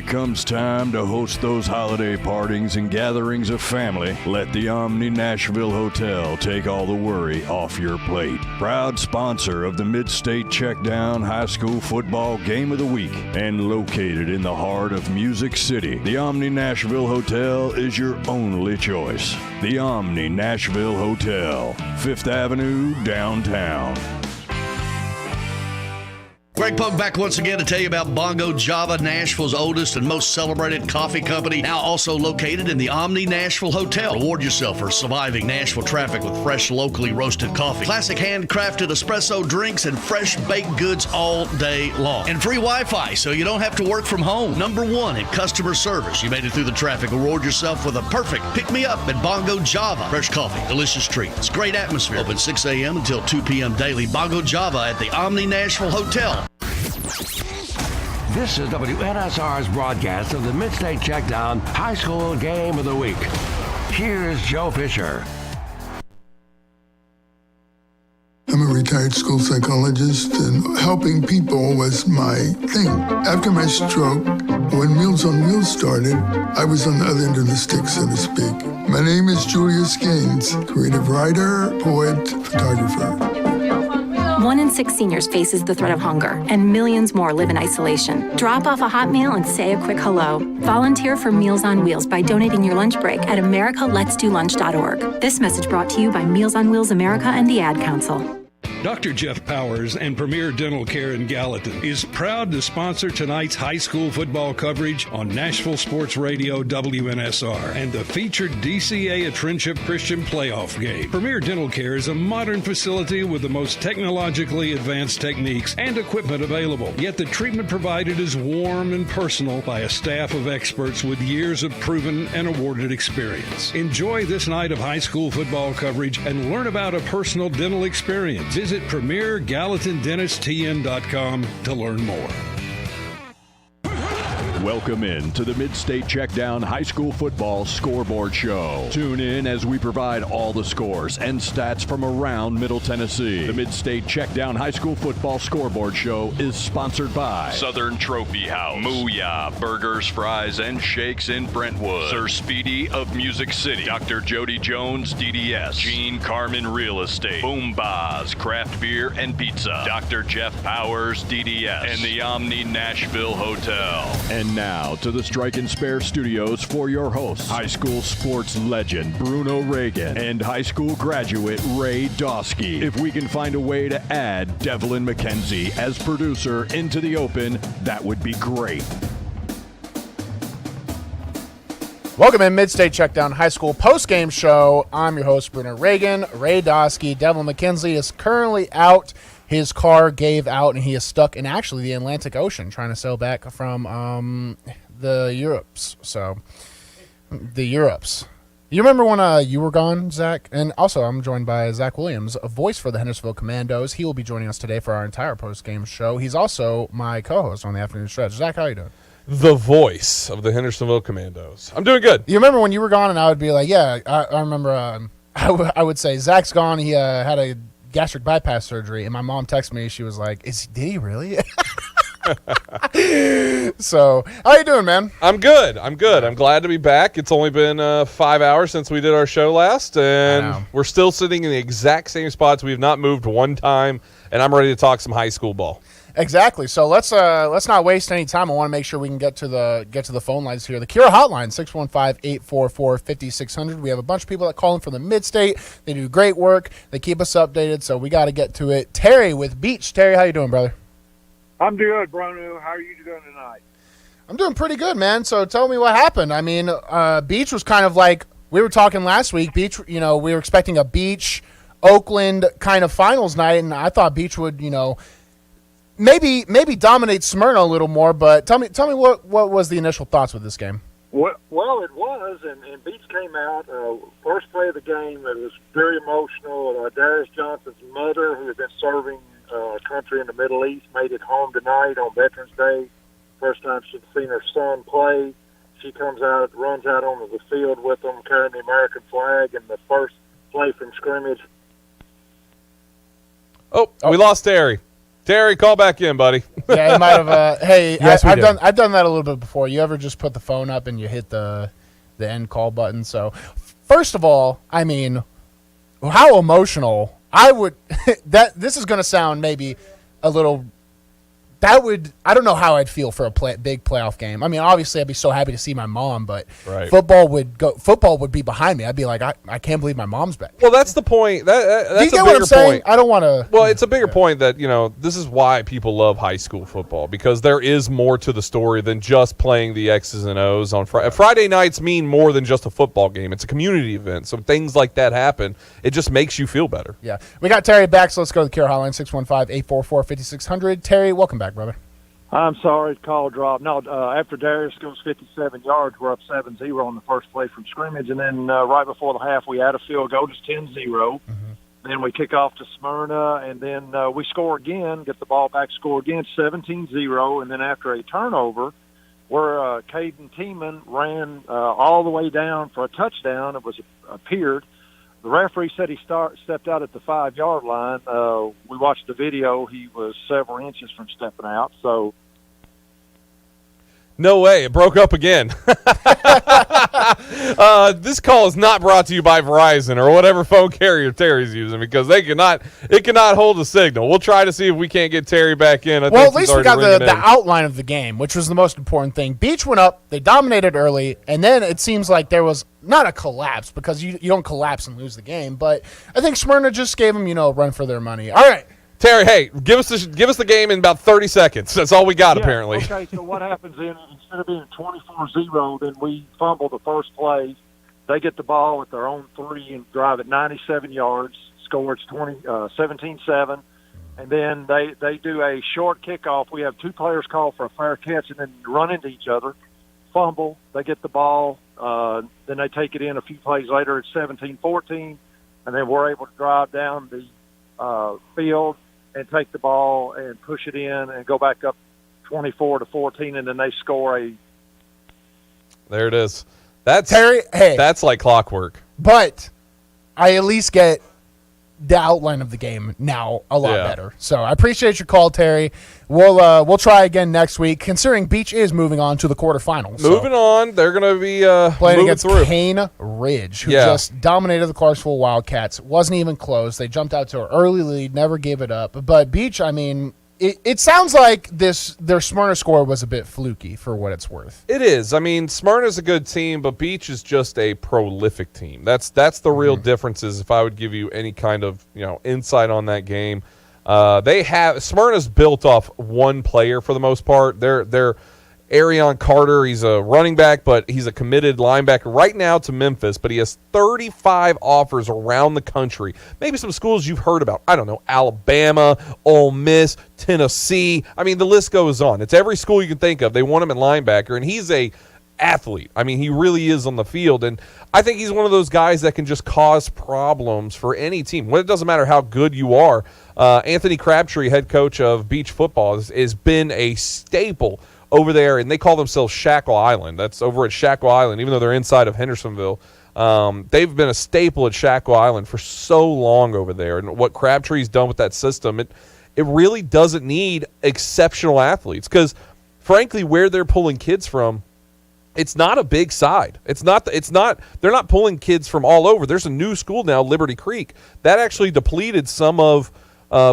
comes time to host those holiday partings and gatherings of family, let the Omni Nashville Hotel take all the worry off your plate. Proud sponsor of the Mid-State Checkdown High School Football Game of the Week and located in the heart of Music City, the Omni Nashville Hotel is your only choice. The Omni Nashville Hotel, 5th Avenue, downtown. Greg Pogue back once again to tell you about Bongo Java, Nashville's oldest and most celebrated coffee company, now also located in the Omni Nashville Hotel. Reward yourself for surviving Nashville traffic with fresh, locally roasted coffee, classic handcrafted espresso drinks, and fresh baked goods all day long. And free Wi-Fi, so you don't have to work from home. Number one in customer service. You made it through the traffic. Reward yourself with a perfect pick-me-up at Bongo Java. Fresh coffee, delicious treats, great atmosphere. Open 6 a.m. until 2 p.m. daily. Bongo Java at the Omni Nashville Hotel. This is WNSR's broadcast of the Mid-State Checkdown High School Game of the Week. Here's Joe Fisher. I'm a retired school psychologist, and helping people was my thing. After my stroke, when Meals on Wheels started, I was on the other end of the stick, so to speak. My name is Julius Gaines, creative writer, poet, photographer. 1 in 6 seniors faces the threat of hunger, and millions more live in isolation. Drop off a hot meal and say a quick hello. Volunteer for Meals on Wheels by donating your lunch break at americaletsdolunch.org. This message brought to you by Meals on Wheels America and the Ad Council. Dr. Jeff Powers and Premier Dental Care in Gallatin is proud to sponsor tonight's high school football coverage on Nashville Sports Radio WNSR and the featured DCA at Friendship Christian playoff game. Premier Dental Care is a modern facility with the most technologically advanced techniques and equipment available. Yet the treatment provided is warm and personal by a staff of experts with years of proven and awarded experience. Enjoy this night of high school football coverage and learn about a personal dental experience. Visit PremierGallatinDentistTN.com to learn more. Welcome in to the Mid-State Checkdown High School Football Scoreboard Show. Tune in as we provide all the scores and stats from around Middle Tennessee. The Mid-State Checkdown High School Football Scoreboard Show is sponsored by Southern Trophy House, Mooyah Burgers, Fries, and Shakes in Brentwood, Sir Speedy of Music City, Dr. Jody Jones, DDS, Gene Carmen Real Estate, Boom Baz, Craft Beer and Pizza, Dr. Jeff Powers, DDS, and the Omni Nashville Hotel. And now to the Strike and Spare Studios for your hosts, high school sports legend Bruno Reagan and high school graduate Ray Dosky. If we can find a way to add Devlin McKenzie as producer into the open, that would be great. Welcome in Mid-State Checkdown High School post-game show. I'm your host, Bruno Reagan. Ray Dosky. Devlin McKenzie is currently out. His car gave out, and he is stuck in actually the Atlantic Ocean trying to sail back from the Europes. So, the Europes. You remember when you were gone, Zach? And also, I'm joined by Zach Williams, a voice for the Hendersonville Commandos. He will be joining us today for our entire post-game show. He's also my co-host on the afternoon stretch. Zach, how are you doing? The voice of the Hendersonville Commandos. I'm doing good. You remember when you were gone, and I would be like, yeah, I remember, I would say, Zach's gone. He had a gastric bypass surgery, and my mom texted me. She was like, did he really? So, how you doing, man? I'm good. I'm glad to be back. It's only been 5 hours since we did our show last, and we're still sitting in the exact same spots. We have not moved one time, and I'm ready to talk some high school ball. Exactly. So let's not waste any time. I want to make sure we can get to the phone lines here. The Cura hotline, 615-844-5600. We have a bunch of people that call in from the Mid-State. They do great work. They keep us updated, so we got to get to it. Terry with Beach. Terry, how you doing, brother? I'm doing, Bruno. How are you doing tonight? I'm doing pretty good, man. So tell me what happened. I mean, Beach was kind of like we were talking last week. Beach, we were expecting a Beach Oakland kind of finals night, and I thought Beach would, maybe dominate Smyrna a little more, but tell me what was the initial thoughts with this game? Well, it was, and Beach came out, first play of the game, it was very emotional. Darius Johnson's mother, who had been serving country in the Middle East, made it home tonight on Veterans Day. First time she'd seen her son play. She runs out onto the field with them, carrying the American flag, and the first play from scrimmage. Oh, we lost Terry. Terry, call back in, buddy. Yeah, he might have. Hey, Yes, I've done that a little bit before. You ever just put the phone up and you hit the end call button? So, first of all, I mean, how emotional I would. This is going to sound maybe a little. I don't know how I'd feel for a big playoff game. I mean, obviously, I'd be so happy to see my mom, but football would be behind me. I'd be like, I can't believe my mom's back. Well, that's the point. That's Do you get what I'm saying? I don't want to. Well, it's a bigger point that, this is why people love high school football, because there is more to the story than just playing the X's and O's on Friday. Friday nights mean more than just a football game. It's a community event. So things like that happen. It just makes you feel better. Yeah. We got Terry back, so let's go to the Care Hotline, 615-844-5600. Terry, welcome back, brother. I'm sorry, the call dropped. No, after Darius goes 57 yards, we're up 7-0 on the first play from scrimmage. And then right before the half, we add a field goal, just 10-0. Mm-hmm. Then we kick off to Smyrna, and then we score again, get the ball back, score again, 17-0. And then after a turnover, where Caden Tiemann ran all the way down for a touchdown, it was appeared. The referee said he stepped out at the 5-yard line. We watched the video. He was several inches from stepping out. So, no way. It broke up again. This call is not brought to you by Verizon or whatever phone carrier Terry's using, because it cannot hold a signal. We'll try to see if we can't get Terry back in. Well, at least we got the outline of the game, which was the most important thing. Beach went up. They dominated early, and then it seems like there was not a collapse, because you don't collapse and lose the game. But I think Smyrna just gave them, a run for their money. All right. Terry, hey, give us the game in about 30 seconds. That's all we got, apparently. Okay, so what happens then, instead of being 24-0, then we fumble the first play. They get the ball at their own 3 and drive it 97 yards, score it's 17-7. And then they do a short kickoff. We have 2 players call for a fair catch and then run into each other, fumble. They get the ball. Then they take it in a few plays later. It's 17-14, and then we're able to drive down the field and take the ball and push it in and go back up 24-14, and then they score There it is. That's Terry. Hey, that's like clockwork. But I at least get the outline of the game now a lot better. So I appreciate your call, Terry. We'll try again next week, considering Beach is moving on to the quarterfinals. Moving on. They're going to be playing against through. Cane Ridge, who just dominated the Clarksville Wildcats. It wasn't even close. They jumped out to an early lead, never gave it up. But Beach, I mean, it sounds like their Smyrna score was a bit fluky, for what it's worth. It is. I mean, Smyrna's a good team, but Beach is just a prolific team. That's the real differences. If I would give you any kind of insight on that game, Smyrna's built off one player for the most part. They're Arion Carter, he's a running back, but he's a committed linebacker right now to Memphis, but he has 35 offers around the country. Maybe some schools you've heard about. I don't know, Alabama, Ole Miss, Tennessee. I mean, the list goes on. It's every school you can think of. They want him at linebacker, and he's a athlete. I mean, he really is on the field, and I think he's one of those guys that can just cause problems for any team. It doesn't matter how good you are. Anthony Crabtree, head coach of Beach football, has been a staple over there, and they call themselves Shackle Island. That's over at Shackle Island, even though they're inside of Hendersonville. They've been a staple at Shackle Island for so long over there, and what Crabtree's done with that system, it really doesn't need exceptional athletes, because, frankly, where they're pulling kids from, it's not a big side. They're not pulling kids from all over. There's a new school now, Liberty Creek, that actually depleted some of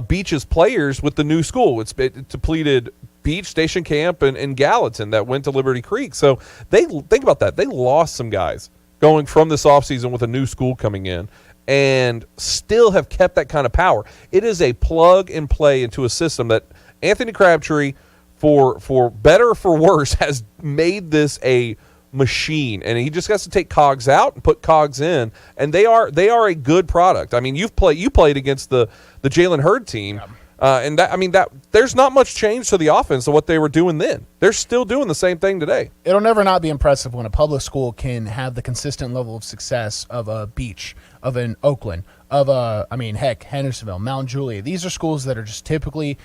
Beach's players with the new school. It depleted Beach, Station Camp, and Gallatin that went to Liberty Creek. So think about that. They lost some guys going from this offseason with a new school coming in, and still have kept that kind of power. It is a plug and play into a system that Anthony Crabtree, for better or for worse, has made this a machine, and he just has to take cogs out and put cogs in, and they are a good product. I mean, you played against the Jalen Hurd team. And that there's not much change to the offense of what they were doing then. They're still doing the same thing today. It'll never not be impressive when a public school can have the consistent level of success of a Beach, of an Oakland, of Hendersonville, Mount Juliet. These are schools that are just typically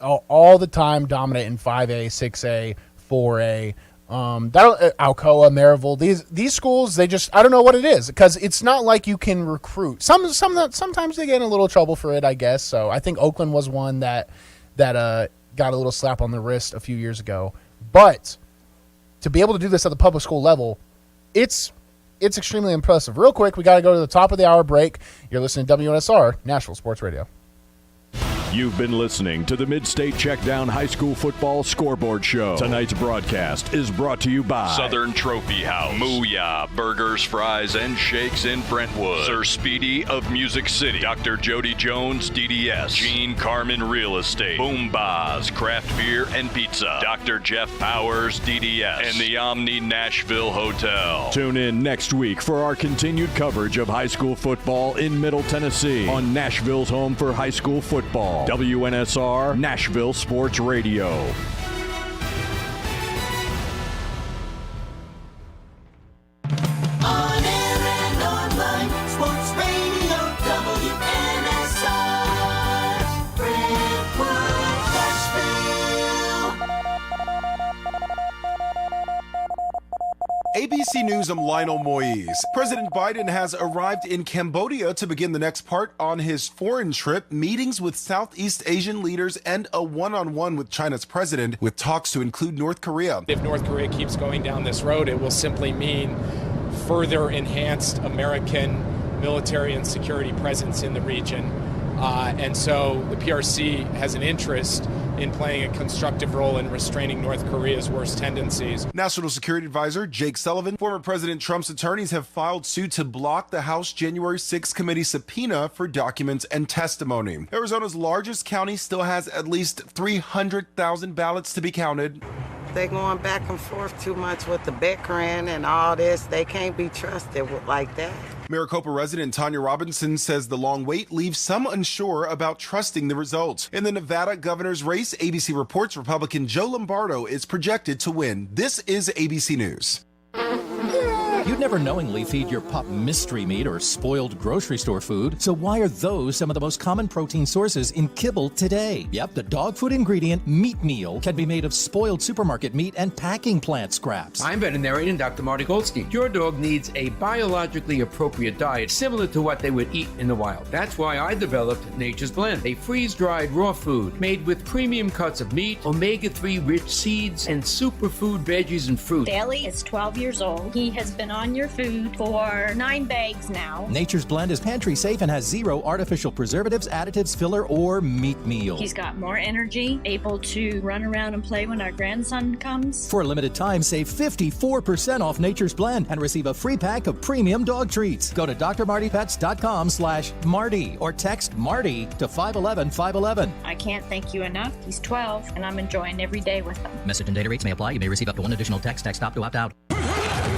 all the time dominant in 5A, 6A, 4A. Alcoa, Maryville, these schools, they just, I don't know what it is, because it's not like you can recruit. Sometimes they get in a little trouble for it, I guess. So I think Oakland was one that that got a little slap on the wrist a few years ago. But to be able to do this at the public school level, it's extremely impressive. Real quick, we got to go to the top of the hour break. You're listening to WNSR, Nashville Sports Radio. You've been listening to the Mid-State Checkdown High School Football Scoreboard Show. Tonight's broadcast is brought to you by Southern Trophy House, Mooyah Burgers, Fries, and Shakes in Brentwood, Sir Speedy of Music City, Dr. Jody Jones, DDS, Gene Carmen Real Estate, Boom Baz, Craft Beer and Pizza, Dr. Jeff Powers, DDS, and the Omni Nashville Hotel. Tune in next week for our continued coverage of high school football in Middle Tennessee on Nashville's home for high school football. WNSR, Nashville Sports Radio. On air and online, Sports Radio, WNSR, Brentwood, Nashville. ABC News, I'm Lionel Moise. President Biden has arrived in Cambodia to begin the next part on his foreign trip, meetings with Southeast Asian leaders and a one-on-one with China's president, with talks to include North Korea. If North Korea keeps going down this road, it will simply mean further enhanced American military and security presence in the region. And so the PRC has an interest in playing a constructive role in restraining North Korea's worst tendencies. National Security Advisor Jake Sullivan, former President Trump's attorneys have filed suit to block the House January 6 committee subpoena for documents and testimony. Arizona's largest county still has at least 300,000 ballots to be counted. They're going back and forth too much with the Beckering and all this. They can't be trusted like that. Maricopa resident Tanya Robinson says the long wait leaves some unsure about trusting the results. In the Nevada governor's race, ABC reports Republican Joe Lombardo is projected to win. This is ABC News. You'd never knowingly feed your pup mystery meat or spoiled grocery store food, so why are those some of the most common protein sources in kibble today? Yep, the dog food ingredient meat meal can be made of spoiled supermarket meat and packing plant scraps. I'm veterinarian Dr. Marty Goldstein. Your dog needs a biologically appropriate diet similar to what they would eat in the wild. That's why I developed Nature's Blend, a freeze-dried raw food made with premium cuts of meat, omega-3 rich seeds, and superfood veggies and fruit. Daly is 12 years old. He has been on your food for 9 bags now. Nature's Blend is pantry safe and has 0 artificial preservatives, additives, filler, or meat meal. He's got more energy, able to run around and play when our grandson comes. For a limited time, save 54% off Nature's Blend and receive a free pack of premium dog treats. Go to drmartypets.com/Marty or text Marty to 511-511. I can't thank you enough. He's 12 and I'm enjoying every day with him. Message and data rates may apply. You may receive up to 1 additional text. Text stop to opt out.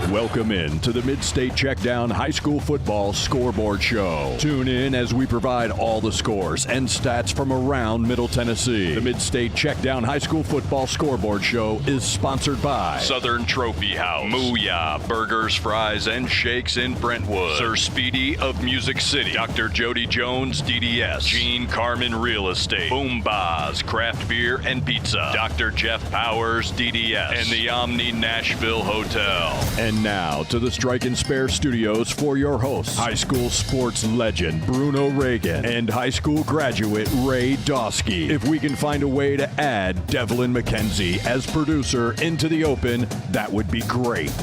Welcome in to the Mid-State Checkdown High School Football Scoreboard Show. Tune in as we provide all the scores and stats from around Middle Tennessee. The Mid-State Checkdown High School Football Scoreboard Show is sponsored by Southern Trophy House, Mooyah Burgers, Fries, and Shakes in Brentwood, Sir Speedy of Music City, Dr. Jody Jones, DDS, Gene Carmen Real Estate, Boom Baz, Craft Beer and Pizza, Dr. Jeff Powers, DDS, and the Omni Nashville Hotel. And now to the Strike and Spare Studios for your hosts, high school sports legend Bruno Reagan and high school graduate Ray Dosky. If we can find a way to add Devlin McKenzie as producer into the open, that would be great.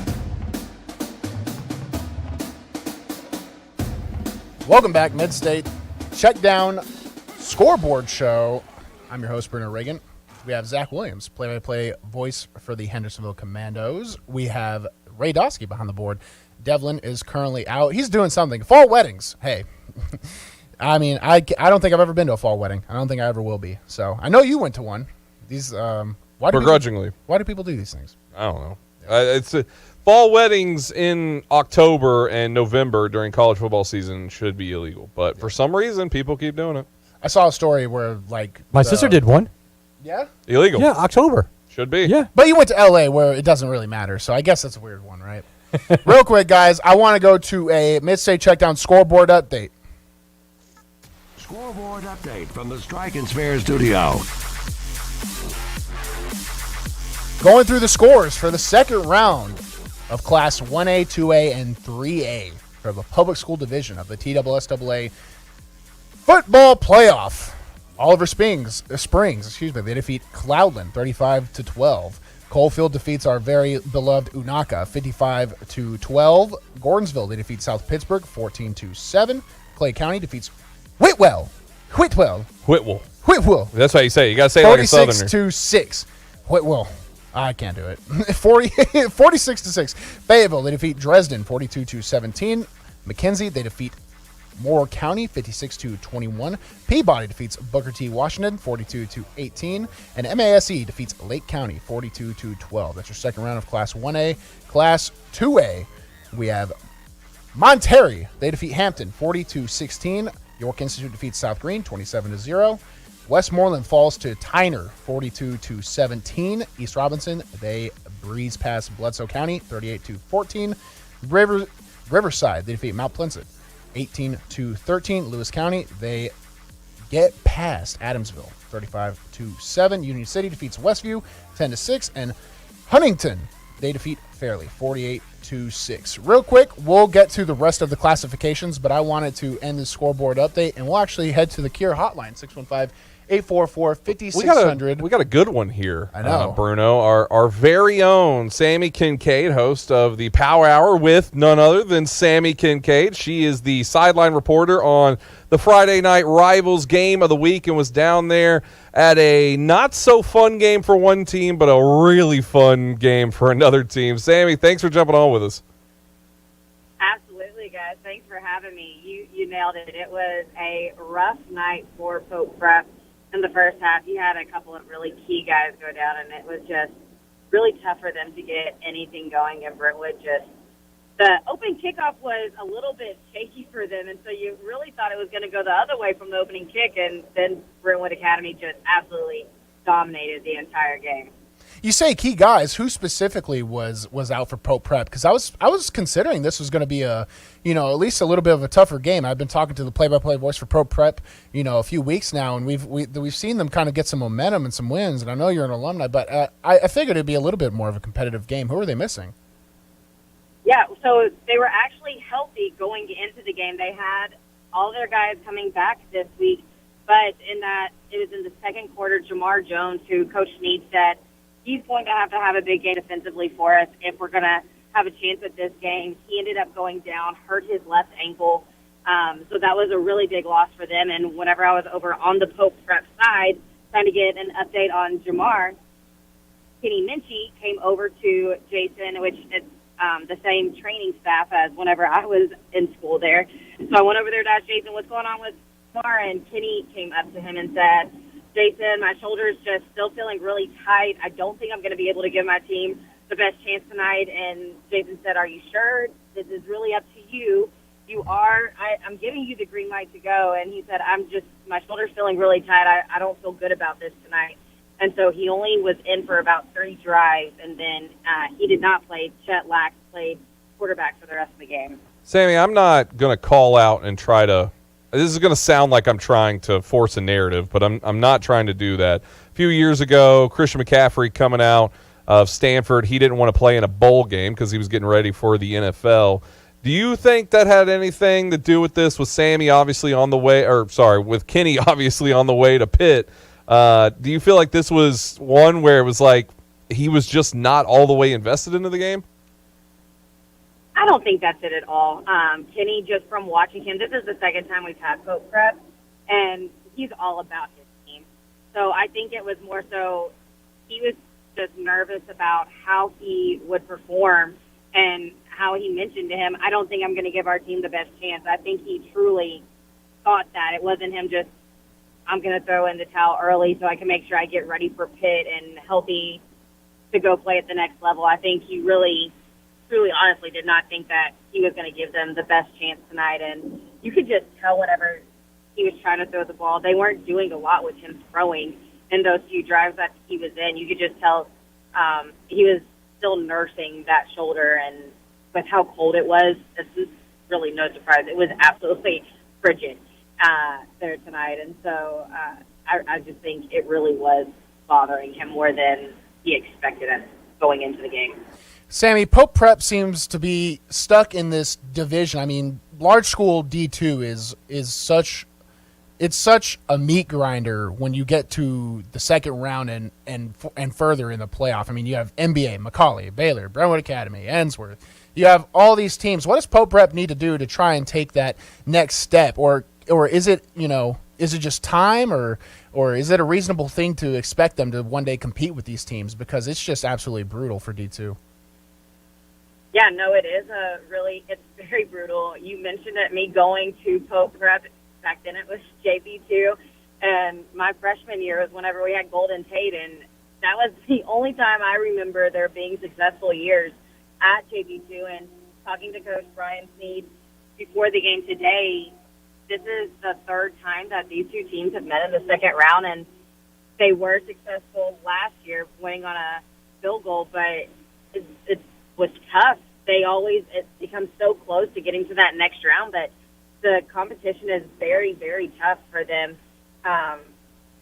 Welcome back, Mid-State Checkdown Scoreboard Show. I'm your host, Bruno Reagan. We have Zach Williams, play-by-play voice for the Hendersonville Commandos. We have Ray Dosky behind the board. Devlin is currently out. He's doing something. Fall weddings. Hey, I mean, I don't think I've ever been to a fall wedding. I don't think I ever will be. So I know you went to one. These begrudgingly. Why do people do these things? I don't know. It's fall weddings in October and November during college football season should be illegal, but for some reason people keep doing it. I saw a story where my sister did one. Yeah? Illegal. Yeah, October. Should be. Yeah. But you went to L.A. where it doesn't really matter, so I guess that's a weird one, right? Real quick, guys, I want to go to a Mid-State Checkdown scoreboard update. Scoreboard update from the Strike and Spare studio. Going through the scores for the second round of Class 1A, 2A, and 3A for the public school division of the TSSAA football playoff. Oliver Springs, they defeat Cloudland 35-12. Coalfield defeats our very beloved Unaka 55-12. Gordonsville, they defeat South Pittsburgh 14-7. Clay County defeats Whitwell. That's how you say it. You got to say it like a Southerner. 46-6. Whitwell. I can't do it. 46-6. Fayetteville, they defeat Dresden 42-17. McKenzie, they defeat Moore County 56-21. Peabody defeats Booker T. Washington 42-18. And MASE defeats Lake County 42-12. That's your second round of Class 1A. Class 2A, we have Monterey. They defeat Hampton 40-16. York Institute defeats South Green 27-0. Westmoreland falls to Tyner 42-17. East Robinson, they breeze past Bledsoe County 38-14. Riverside, they defeat Mount Pleasant 18-13. Lewis County, they get past Adamsville 35-7. Union City defeats Westview 10-6. And Huntington, they defeat Fairleigh 48-6. Real quick, we'll get to the rest of the classifications, but I wanted to end the scoreboard update, and we'll actually head to the Cure hotline, 615-844-5600. We got a good one here. I know. Bruno, our very own Sammy Kincaid, host of the Power Hour with none other than Sammy Kincaid. She is the sideline reporter on the Friday Night Rivals game of the week and was down there at a not-so-fun game for one team, but a really fun game for another team. Sammy, thanks for jumping on with us. Absolutely, guys. Thanks for having me. You nailed it. It was a rough night for Pope Prep in the first half. You had a couple of really key guys go down, and it was just really tough for them to get anything going. And Brentwood the open kickoff was a little bit shaky for them, and so you really thought it was going to go the other way from the opening kick, and then Brentwood Academy just absolutely dominated the entire game. You say key guys. Who specifically was out for Pope Prep? Because I was considering this was going to be at least a little bit of a tougher game. I've been talking to the play-by-play voice for Pope Prep, a few weeks now, and we've seen them kind of get some momentum and some wins. And I know you're an alumni, but I figured it'd be a little bit more of a competitive game. Who are they missing? Yeah, so they were actually healthy going into the game. They had all their guys coming back this week, but it was in the second quarter, Jamar Jones, who Coach Meade said he's going to have a big game defensively for us if we're going to have a chance at this game. He ended up going down, hurt his left ankle, so that was a really big loss for them. And whenever I was over on the Pope Prep side trying to get an update on Jamar, Kenny Minchie came over to Jason, which is the same training staff as whenever I was in school there. So I went over there to ask Jason what's going on with Jamar, and Kenny came up to him and said, Jason, my shoulder's just still feeling really tight. I don't think I'm going to be able to give my team the best chance tonight. And Jason said, are you sure? This is really up to you. I'm giving you the green light to go. And he said, my shoulder's feeling really tight. I don't feel good about this tonight. And so he only was in for about 30 drives, and then he did not play. Chet Lack played quarterback for the rest of the game. Sammy, I'm not going to call out and try to – this is going to sound like I'm trying to force a narrative, but I'm not trying to do that. A few years ago, Christian McCaffrey coming out of Stanford, he didn't want to play in a bowl game because he was getting ready for the NFL. Do you think that had anything to do with this, with Sammy obviously on the way – with Kenny obviously on the way to Pitt? Do you feel like this was one where it was like he was just not all the way invested into the game? I don't think that's it at all. Kenny, just from watching him, this is the second time we've had Pope Prep, and he's all about his team. So I think it was more so he was just nervous about how he would perform and how he mentioned to him, I don't think I'm going to give our team the best chance. I think he truly thought that. It wasn't him just, I'm going to throw in the towel early so I can make sure I get ready for Pitt and healthy to go play at the next level. I think he really, truly, honestly did not think that he was going to give them the best chance tonight. And you could just tell whenever he was trying to throw the ball, they weren't doing a lot with him throwing in those few drives that he was in. You could just tell he was still nursing that shoulder. And with how cold it was, this is really no surprise. It was absolutely frigid there tonight. And so I just think it really was bothering him more than he expected us going into the game. Sammy, Pope Prep seems to be stuck in this division. I mean, large school D2 is such it's such a meat grinder when you get to the second round and further in the playoff. I mean, you have NBA, Macaulay, Baylor, Brentwood Academy, Ensworth. You have all these teams. What does Pope Prep need to do to try and take that next step, or is it is it just time, or is it a reasonable thing to expect them to one day compete with these teams, because it's just absolutely brutal for D2? Yeah, no, it is it's very brutal. You mentioned it, me going to Pope Prep. Back then it was JP2, and my freshman year was whenever we had Golden Tate, and that was the only time I remember there being successful years at JP2. And talking to Coach Brian Sneed before the game today, this is the third time that these two teams have met in the second round, and they were successful last year, winning on a field goal, but it was tough. It becomes so close to getting to that next round, but the competition is very, very tough for them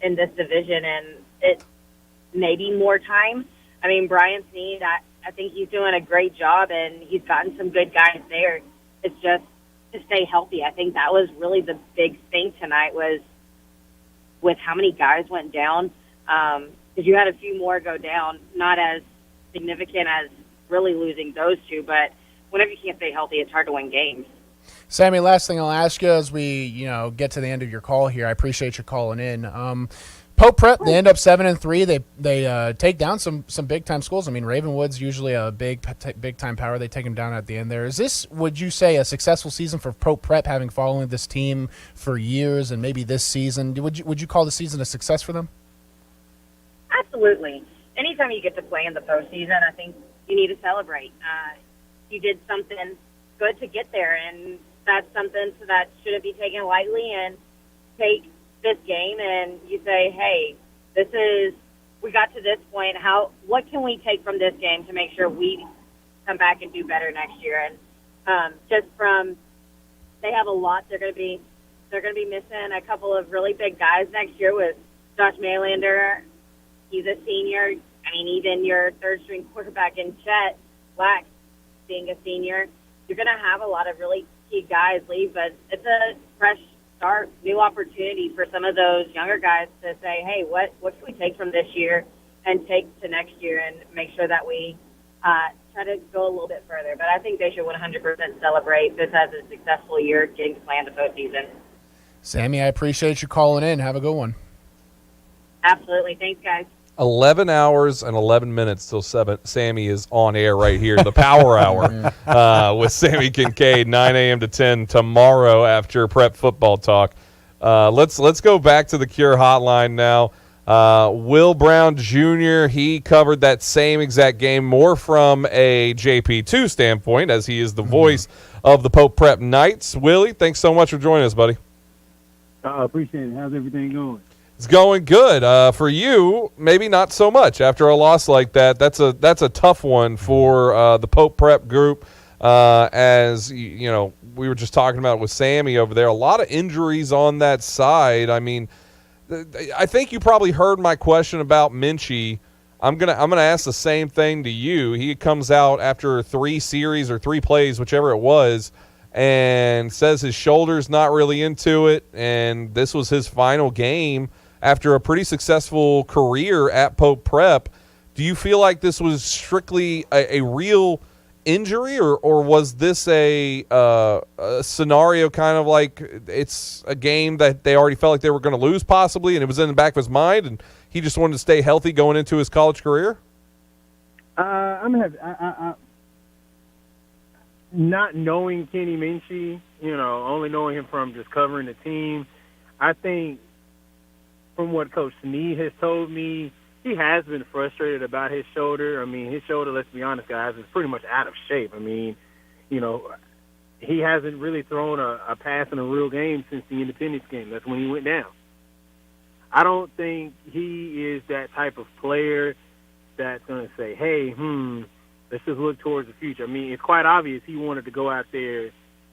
in this division, and it may be more time. I mean, Brian Sneed, I think he's doing a great job, and he's gotten some good guys there. It's just to stay healthy. I think that was really the big thing tonight, was with how many guys went down, because you had a few more go down, not as significant as really losing those two, but whenever you can't stay healthy, it's hard to win games. Sammy, last thing I'll ask you as we get to the end of your call here. I appreciate you calling in. Pope Prep, they end up 7-3. They take down some big time schools. I mean, Ravenwood's usually a big time power. They take them down at the end there. Is this, would you say, a successful season for Pope Prep, having followed this team for years, and maybe this season? Would you call the season a success for them? Absolutely. Anytime you get to play in the postseason, I think you need to celebrate. You did something good to get there, and that's something that shouldn't be taken lightly. And take this game and you say, hey, we got to this point. What can we take from this game to make sure we come back and do better next year? And they have a lot. They're going to be missing a couple of really big guys next year with Josh Maylander. He's a senior. I mean, even your third string quarterback in Chet Black being a senior, you're going to have a lot of really key guys leave, but it's a fresh start, new opportunity for some of those younger guys to say, hey, what can we take from this year and take to next year, and make sure that we try to go a little bit further. But I think they should 100% celebrate this as a successful year getting to play in the postseason. Sammy, I appreciate you calling in. Have a good one. Absolutely. Thanks, guys. 11 hours and 11 minutes till Sammy is on air right here, the Power Hour with Sammy Kincaid, 9 a.m. to 10 tomorrow after Prep Football Talk. Let's go back to the Cure Hotline now. Will Brown Jr., he covered that same exact game, more from a JP2 standpoint, as he is the voice of the Pope Prep Knights. Willie, thanks so much for joining us, buddy. I appreciate it. How's everything going? It's going good. For you, maybe not so much after a loss like that. That's a tough one for the Pope Prep group. As you know, we were just talking about with Sammy over there. A lot of injuries on that side. I mean, I think you probably heard my question about Minchie. I'm gonna ask the same thing to you. He comes out after 3 series or 3 plays, whichever it was, and says his shoulder's not really into it, and this was his final game after a pretty successful career at Pope Prep. Do you feel like this was strictly a real injury, or was this a scenario kind of like it's a game that they already felt like they were going to lose possibly, and it was in the back of his mind, and he just wanted to stay healthy going into his college career? Not knowing Kenny Minchie, only knowing him from just covering the team, I think from what Coach Sneed has told me, he has been frustrated about his shoulder. I mean, his shoulder, let's be honest, guys, is pretty much out of shape. I mean, he hasn't really thrown a pass in a real game since the Independence game. That's when he went down. I don't think he is that type of player that's going to say, hey, let's just look towards the future. I mean, it's quite obvious he wanted to go out there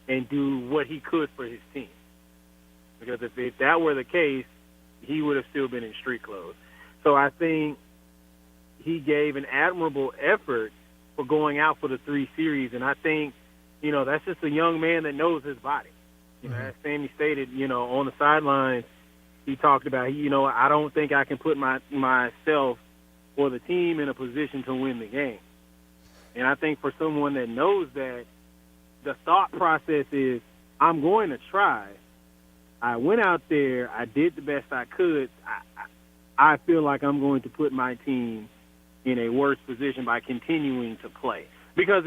and do what he could for his team. Because if that were the case, he would have still been in street clothes. So I think he gave an admirable effort for going out for the 3 series, and I think, that's just a young man that knows his body. As Sammy stated, on the sidelines, he talked about, I don't think I can put myself or the team in a position to win the game. And I think for someone that knows that, the thought process is, I'm going to try. I went out there. I did the best I could. I feel like I'm going to put my team in a worse position by continuing to play. Because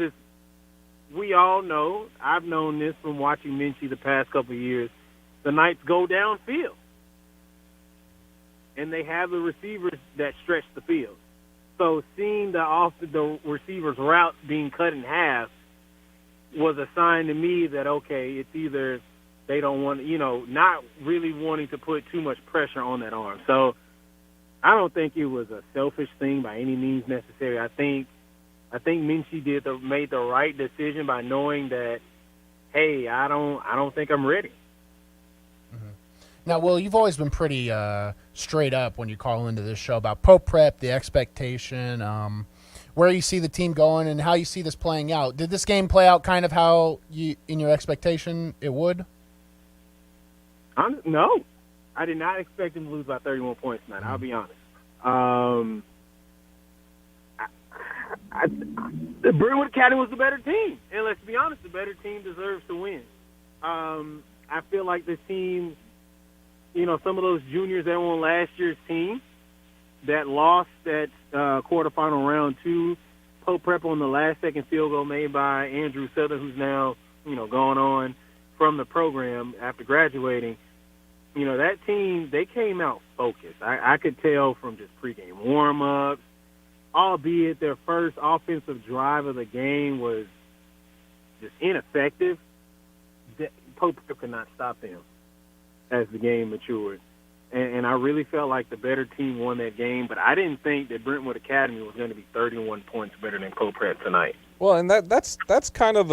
we all know, I've known this from watching Minchie the past couple of years, the Knights go downfield. And they have the receivers that stretch the field. So seeing the receivers' routes being cut in half was a sign to me that, okay, it's either they don't want, not really wanting to put too much pressure on that arm. So I don't think it was a selfish thing by any means necessary. I think Minchie made the right decision by knowing that, hey, I don't think I'm ready. Now, Will, you've always been pretty straight up when you call into this show about Pope Prep, the expectation, where you see the team going, and how you see this playing out. Did this game play out kind of how in your expectation it would? No. I did not expect them to lose by 31 points tonight. I'll be honest. The Bruno Academy was the better team. And let's be honest, the better team deserves to win. I feel like this team, some of those juniors that were on last year's team that lost that quarterfinal round 2, Pope Prep on the last-second field goal made by Andrew Southern, who's now, gone on from the program after graduating. That team, they came out focused. I could tell from just pregame warm-ups, albeit their first offensive drive of the game was just ineffective. Pope Prep could not stop them as the game matured. And I really felt like the better team won that game, but I didn't think that Brentwood Academy was going to be 31 points better than Pope Prep tonight. Well, and that's kind of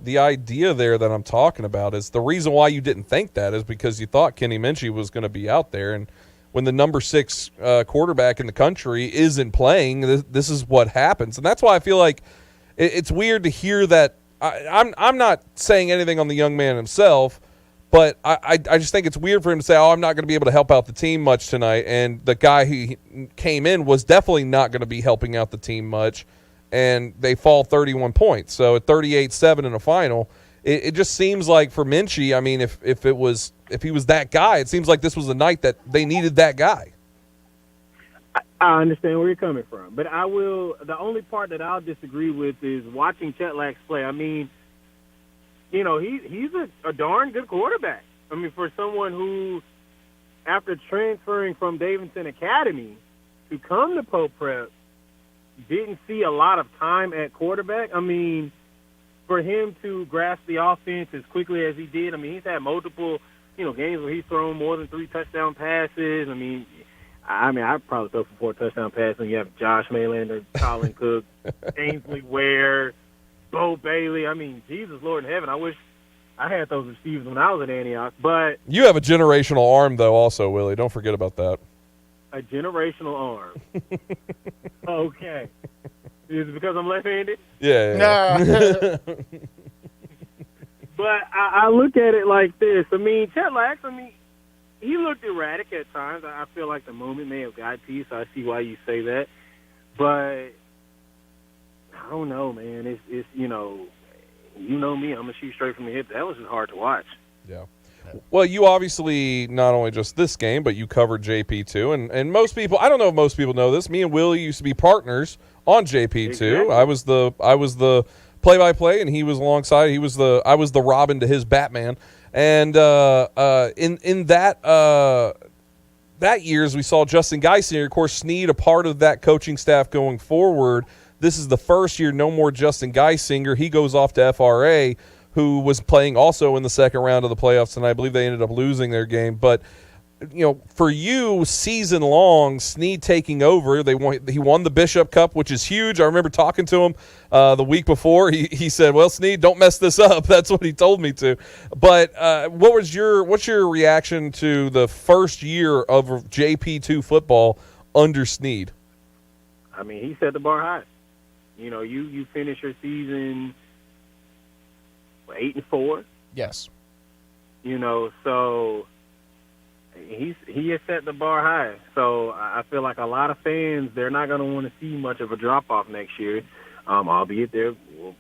the idea there that I'm talking about. Is the reason why you didn't think that is because you thought Kenny Minchie was going to be out there, and when the number 6 quarterback in the country isn't playing, this is what happens, and that's why I feel like it's weird to hear that. I'm not saying anything on the young man himself, but I just think it's weird for him to say, I'm not going to be able to help out the team much tonight, and the guy who came in was definitely not going to be helping out the team much, and they fall 31 points. So at 38-7 in a final, it just seems like for Minchie, I mean, if he was that guy, it seems like this was a night that they needed that guy. I understand where you're coming from, but the only part that I'll disagree with is watching Chet Lax play. I mean, he's a darn good quarterback. I mean, for someone who, after transferring from Davidson Academy to come to Pope Prep, didn't see a lot of time at quarterback. I mean, for him to grasp the offense as quickly as he did, I mean, he's had multiple, games where he's thrown more than 3 touchdown passes. I mean, I'd probably throw for 4 touchdown passes when you have Josh Maylander, Colin Cook, Ainsley Ware, Bo Bailey. I mean, Jesus, Lord in heaven, I wish I had those receivers when I was at Antioch. But you have a generational arm, though, also, Willie. Don't forget about that. A generational arm. Okay. Is it because I'm left-handed? Yeah. But I look at it like this. I mean, Chet Lax, he looked erratic at times. I feel like the moment may have got to you, so I see why you say that. But I don't know, man. It's you know me. I'm going to shoot straight from the hip. That was just hard to watch. Yeah. Well, you obviously not only just this game, but you covered JP too. And most people, I don't know if most people know this, me and Willie used to be partners on JP2. Exactly. I was the play-by-play, and he was alongside. I was the Robin to his Batman. And in that year, as we saw Justin Geisinger, of course, Snead, a part of that coaching staff going forward. This is the first year, no more Justin Geisinger. He goes off to FRA, who was playing also in the second round of the playoffs, and I believe they ended up losing their game. But for you, season long, Snead taking over. He won the Bishop Cup, which is huge. I remember talking to him the week before. He said, "Well, Snead, don't mess this up." That's what he told me to. But what's your reaction to the first year of JP2 football under Snead? I mean, he set the bar high. You finish your season 8-4. Yes. So he has set the bar high. So I feel like a lot of fans, they're not going to want to see much of a drop-off next year, albeit there will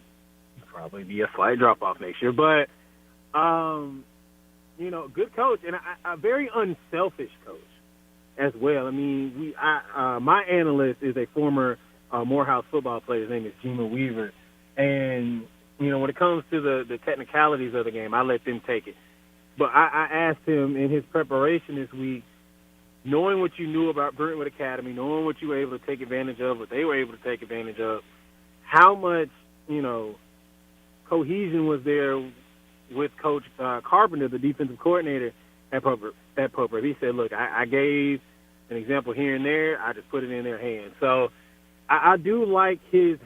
probably be a slight drop-off next year. But, good coach and a very unselfish coach as well. I mean, my analyst is a former Morehouse football player. His name is Jima Weaver. And, when it comes to the technicalities of the game, I let them take it. But I asked him in his preparation this week, knowing what you knew about Brentwood Academy, knowing what you were able to take advantage of, what they were able to take advantage of, how much, cohesion was there with Coach Carpenter, the defensive coordinator at Pope Prep. He said, look, I gave an example here and there. I just put it in their hands. So I do like his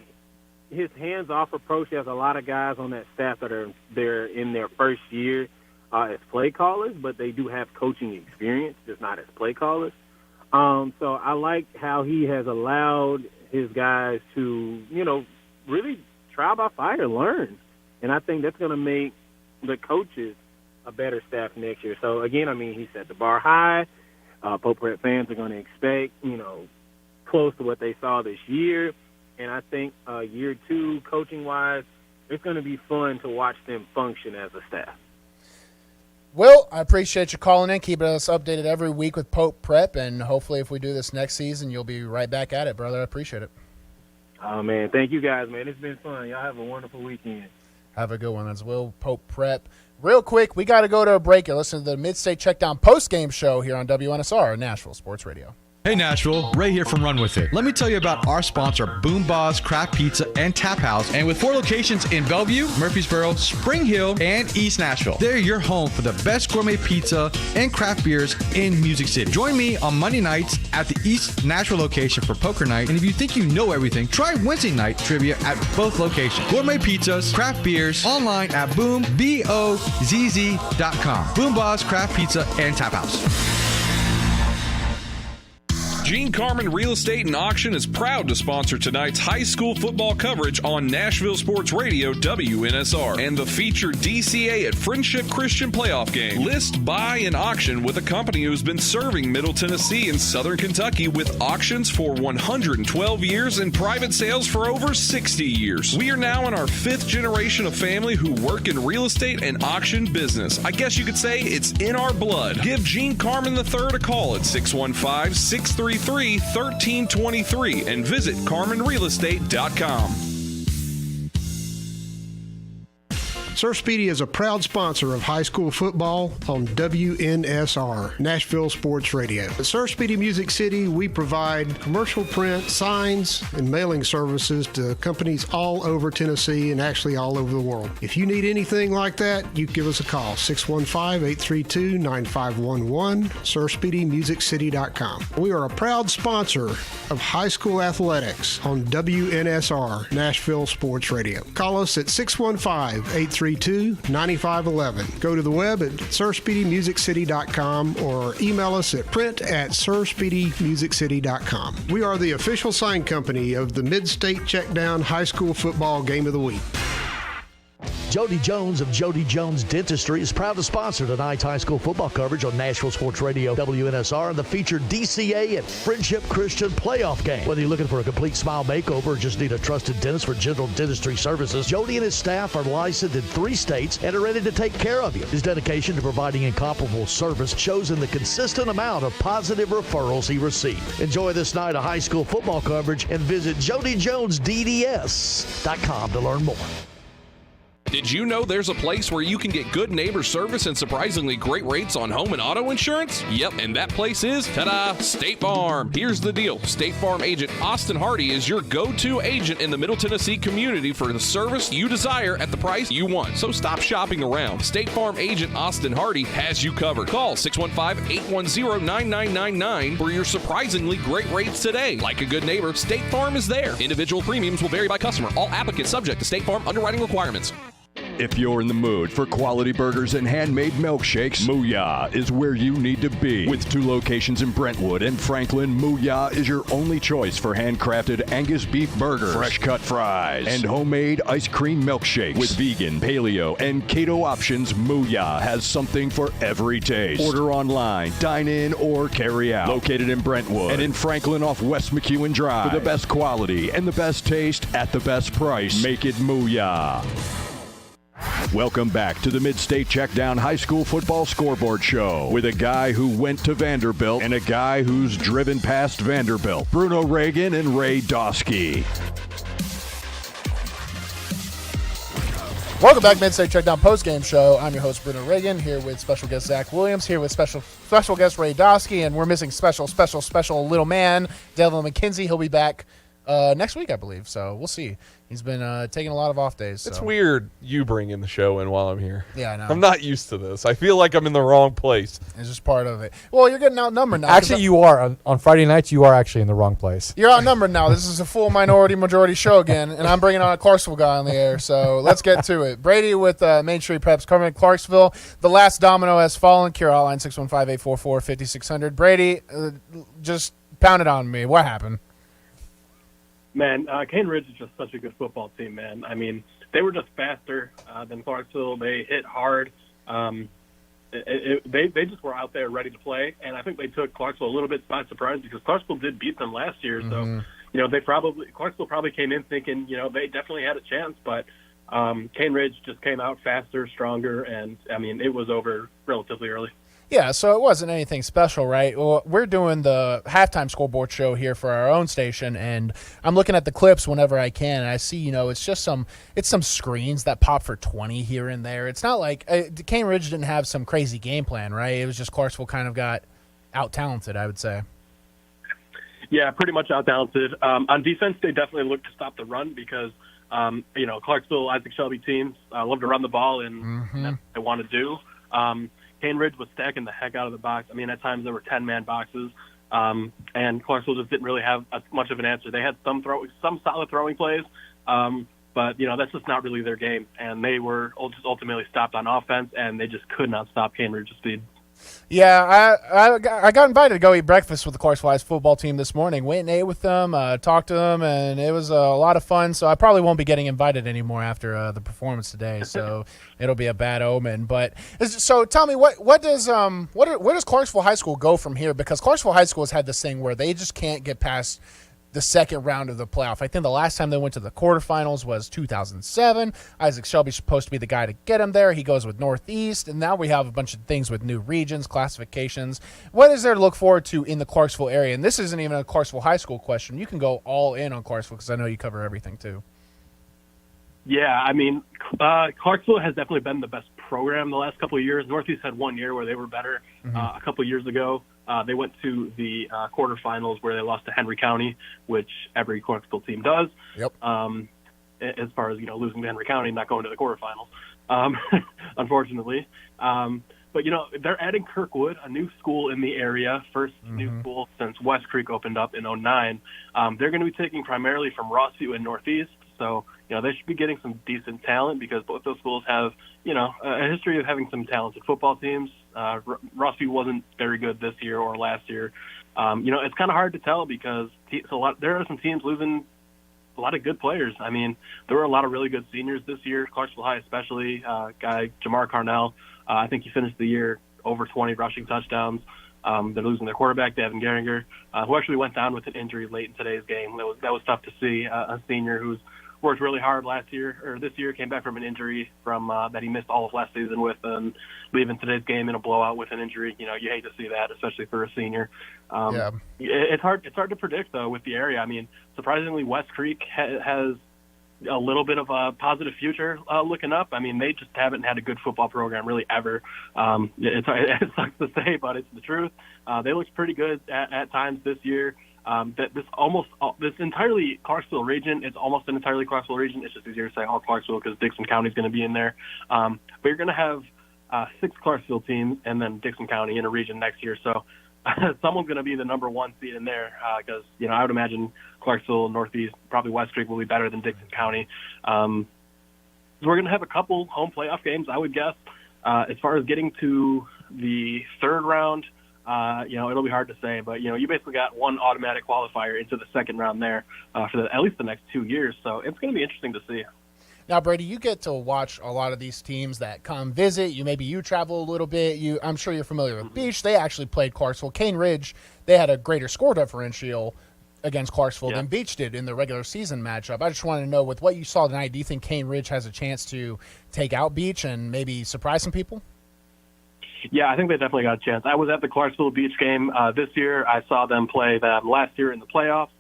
hands-off approach. There's a lot of guys on that staff that they're in their first year as play callers, but they do have coaching experience, just not as play callers. So I like how he has allowed his guys to, really trial by fire, learn. And I think that's going to make the coaches a better staff next year. So, again, he set the bar high. Pope Prep fans are going to expect, close to what they saw this year. And I think year two, coaching-wise, it's going to be fun to watch them function as a staff. Will, I appreciate you calling in, keeping us updated every week with Pope Prep, and hopefully if we do this next season, you'll be right back at it, brother. I appreciate it. Oh, man. Thank you guys, man. It's been fun. Y'all have a wonderful weekend. Have a good one. That's Will, Pope Prep. Real quick, we got to go to a break. You're listening to the Mid-State Checkdown post-game show here on WNSR, Nashville Sports Radio. Hey Nashville, Ray here from Run With It. Let me tell you about our sponsor, Boom Boss Craft Pizza and Tap House. And with 4 locations in Bellevue, Murfreesboro, Spring Hill, and East Nashville, they're your home for the best gourmet pizza and craft beers in Music City. Join me on Monday nights at the East Nashville location for poker night. And if you think you know everything, try Wednesday night trivia at both locations. Gourmet pizzas, craft beers, online at boombozz.com. Boom Boss Craft Pizza and Tap House. Gene Carman Real Estate and Auction is proud to sponsor tonight's high school football coverage on Nashville Sports Radio WNSR and the featured DCA at Friendship Christian playoff game. List, buy, and auction with a company who's been serving Middle Tennessee and Southern Kentucky with auctions for 112 years and private sales for over 60 years. We are now in our 5th generation of family who work in real estate and auction business. I guess you could say it's in our blood. Give Gene Carman III a call at 615-633-1323 and visit CarmanRealEstate.com. Sir Speedy is a proud sponsor of high school football on WNSR, Nashville Sports Radio. At Sir Speedy Music City, we provide commercial print, signs, and mailing services to companies all over Tennessee and actually all over the world. If you need anything like that, you give us a call, 615-832-9511, SirSpeedyMusicCity.com. We are a proud sponsor of high school athletics on WNSR, Nashville Sports Radio. Call us at 615-832-9511. Go to the web at SirSpeedyMusicCity.com or email us at print@SirSpeedyMusicCity.com. We are the official sign company of the Mid-State Checkdown High School Football Game of the Week. Jody Jones of Jody Jones Dentistry is proud to sponsor tonight's high school football coverage on Nashville Sports Radio WNSR and the featured DCA and Friendship Christian playoff game. Whether you're looking for a complete smile makeover or just need a trusted dentist for general dentistry services, Jody and his staff are licensed in 3 states and are ready to take care of you. His dedication to providing incomparable service shows in the consistent amount of positive referrals he received. Enjoy this night of high school football coverage and visit JodyJonesDDS.com to learn more. Did you know there's a place where you can get good neighbor service and surprisingly great rates on home and auto insurance? Yep, and that place is, ta-da, State Farm. Here's the deal. State Farm agent Austin Hardy is your go-to agent in the Middle Tennessee community for the service you desire at the price you want. So stop shopping around. State Farm agent Austin Hardy has you covered. Call 615-810-9999 for your surprisingly great rates today. Like a good neighbor, State Farm is there. Individual premiums will vary by customer. All applicants subject to State Farm underwriting requirements. If you're in the mood for quality burgers and handmade milkshakes, Mooyah is where you need to be. With 2 locations in Brentwood and Franklin, Mooyah is your only choice for handcrafted Angus beef burgers, fresh cut fries, and homemade ice cream milkshakes. With vegan, paleo, and keto options, Mooyah has something for every taste. Order online, dine in, or carry out. Located in Brentwood and in Franklin off West McEwen Drive. For the best quality and the best taste at the best price, make it Mooyah. Welcome back to the Mid-State Checkdown High School Football Scoreboard Show with a guy who went to Vanderbilt and a guy who's driven past Vanderbilt, Bruno Reagan and Ray Dosky. Welcome back, Mid-State Checkdown Post-Game Show. I'm your host, Bruno Reagan, here with special guest Zach Williams, here with special guest Ray Dosky, and we're missing special little man, Devin McKenzie. He'll be back next week, I believe, so we'll see. He's been taking a lot of off days. So. It's weird you bringing the show in while I'm here. Yeah, I know. I'm not used to this. I feel like I'm in the wrong place. It's just part of it. Well, you're getting outnumbered now. Actually, you are. On Friday nights, you are actually in the wrong place. You're outnumbered now. This is a full majority show again, and I'm bringing on a Clarksville guy on the air, so let's get to it. Brady with Main Street Preps covering Clarksville. The last domino has fallen. Cure Hotline 615-844-5600. Brady, just pound it on me. What happened? Man, Cane Ridge is just such a good football team, man. I mean, they were just faster than Clarksville. They hit hard. They just were out there ready to play, and I think they took Clarksville a little bit by surprise because Clarksville did beat them last year. So, Clarksville probably came in thinking, they definitely had a chance, but Cane Ridge just came out faster, stronger, and, I mean, it was over relatively early. Yeah, so it wasn't anything special, right? Well, we're doing the halftime scoreboard show here for our own station, and I'm looking at the clips whenever I can, and I see, it's just some screens that pop for 20 here and there. It's not like Cane Ridge didn't have some crazy game plan, right? It was just Clarksville kind of got out-talented, I would say. Yeah, pretty much out-talented. On defense, they definitely looked to stop the run because, Clarksville, Isaac Shelby teams love to run the ball, and that's what they want to do. Cane Ridge was stacking the heck out of the box. I mean, at times there were 10-man boxes, and Clarksville just didn't really have much of an answer. They had some solid throwing plays, but that's just not really their game. And they were just ultimately stopped on offense, and they just could not stop Cane Ridge's speed. Yeah, I got invited to go eat breakfast with the Clarksville High football team this morning. Went and ate with them, talked to them, and it was a lot of fun. So I probably won't be getting invited anymore after the performance today. So it'll be a bad omen. But so tell me, where does Clarksville High School go from here? Because Clarksville High School has had this thing where they just can't get past the second round of the playoff. I think the last time they went to the quarterfinals was 2007. Isaac Shelby's supposed to be the guy to get him there. He goes with Northeast, and now we have a bunch of things with new regions, classifications. What is there to look forward to in the Clarksville area? And this isn't even a Clarksville High School question. You can go all in on Clarksville because I know you cover everything too. Yeah, I mean, Clarksville has definitely been the best program the last couple of years. Northeast had 1 year where they were better. A couple of years ago, they went to the quarterfinals where they lost to Henry County, which every Clarksville team does. Yep. As far as losing to Henry County, not going to the quarterfinals, unfortunately. But they're adding Kirkwood, a new school in the area, first new school since West Creek opened up in 2009. They're going to be taking primarily from Rossview and Northeast, so they should be getting some decent talent because both those schools have a history of having some talented football teams. Rossview wasn't very good this year or last year. It's kind of hard to tell because there are some teams losing a lot of good players. I mean, there were a lot of really good seniors this year, Clarksville High especially. Guy Jamar Carnell, I think he finished the year over 20 rushing touchdowns. They're losing their quarterback, Davin Geringer, who actually went down with an injury late in today's game. That was tough to see. A senior who's worked really hard this year, came back from an injury from that he missed all of last season with, and leaving today's game in a blowout with an injury. You hate to see that, especially for a senior. It's hard to predict though with the area. I mean, surprisingly, West Creek has a little bit of a positive future looking up. I mean, they just haven't had a good football program really ever. It sucks to say, but it's the truth. They looked pretty good at times this year. This entirely Clarksville region, it's almost an entirely Clarksville region. It's just easier to say all Clarksville because Dixon County is going to be in there. But you're going to have 6 Clarksville teams and then Dixon County in a region next year. So someone's going to be the number 1 seed in there because, I would imagine Clarksville, Northeast, probably West Creek will be better than Dixon County. we're going to have a couple home playoff games, I would guess. As far as getting to the third round, it'll be hard to say, but, you basically got one automatic qualifier into the second round there for at least the next 2 years. So it's going to be interesting to see. Now, Brady, you get to watch a lot of these teams that come visit. Maybe you travel a little bit. I'm sure you're familiar with Beach. They actually played Clarksville. Cane Ridge, they had a greater score differential against Clarksville than Beach did in the regular season matchup. I just wanted to know, with what you saw tonight, do you think Cane Ridge has a chance to take out Beach and maybe surprise some people? Yeah, I think they definitely got a chance. I was at the Clarksville Beach game this year. I saw them play them last year in the playoffs.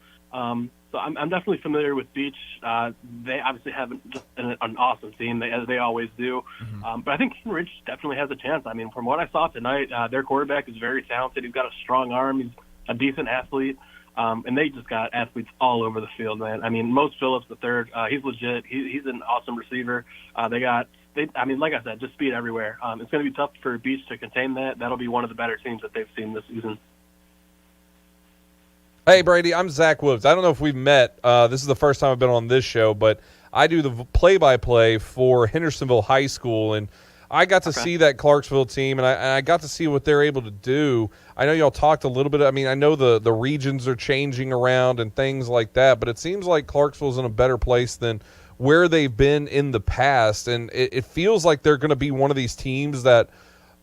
So I'm definitely familiar with Beach. They obviously have just an awesome team, as they always do. But I think Cane Ridge definitely has a chance. I mean, from what I saw tonight, their quarterback is very talented. He's got a strong arm. He's a decent athlete. And they just got athletes all over the field, man. I mean, Most Phillips III, he's legit. He's an awesome receiver. Like I said, just speed everywhere. It's going to be tough for Beach to contain that. That'll be one of the better teams that they've seen this season. Hey, Brady, I'm Zach Woods. I don't know if we've met. This is the first time I've been on this show, but I do the play-by-play for Hendersonville High School, and I got to see that Clarksville team, and I got to see what they're able to do. I know y'all talked a little bit. I mean, I know the regions are changing around and things like that, but it seems like Clarksville's in a better place than where they've been in the past, and it feels like they're going to be one of these teams that –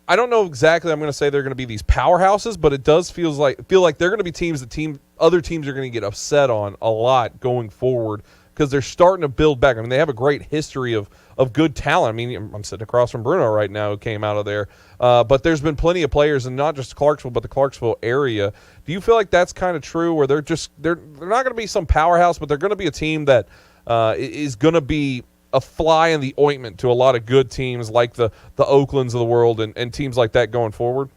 I don't know exactly. I'm going to say they're going to be these powerhouses, but it does feel like they're going to be teams that other teams are going to get upset on a lot going forward because they're starting to build back. I mean, they have a great history of good talent. I mean, I'm sitting across from Bruno right now who came out of there. But there's been plenty of players, and not just Clarksville, but the Clarksville area. Do you feel like that's kind of true, where they're not going to be some powerhouse, but they're going to be a team that is going to be a fly in the ointment to a lot of good teams like the Oaklands of the world and teams like that going forward?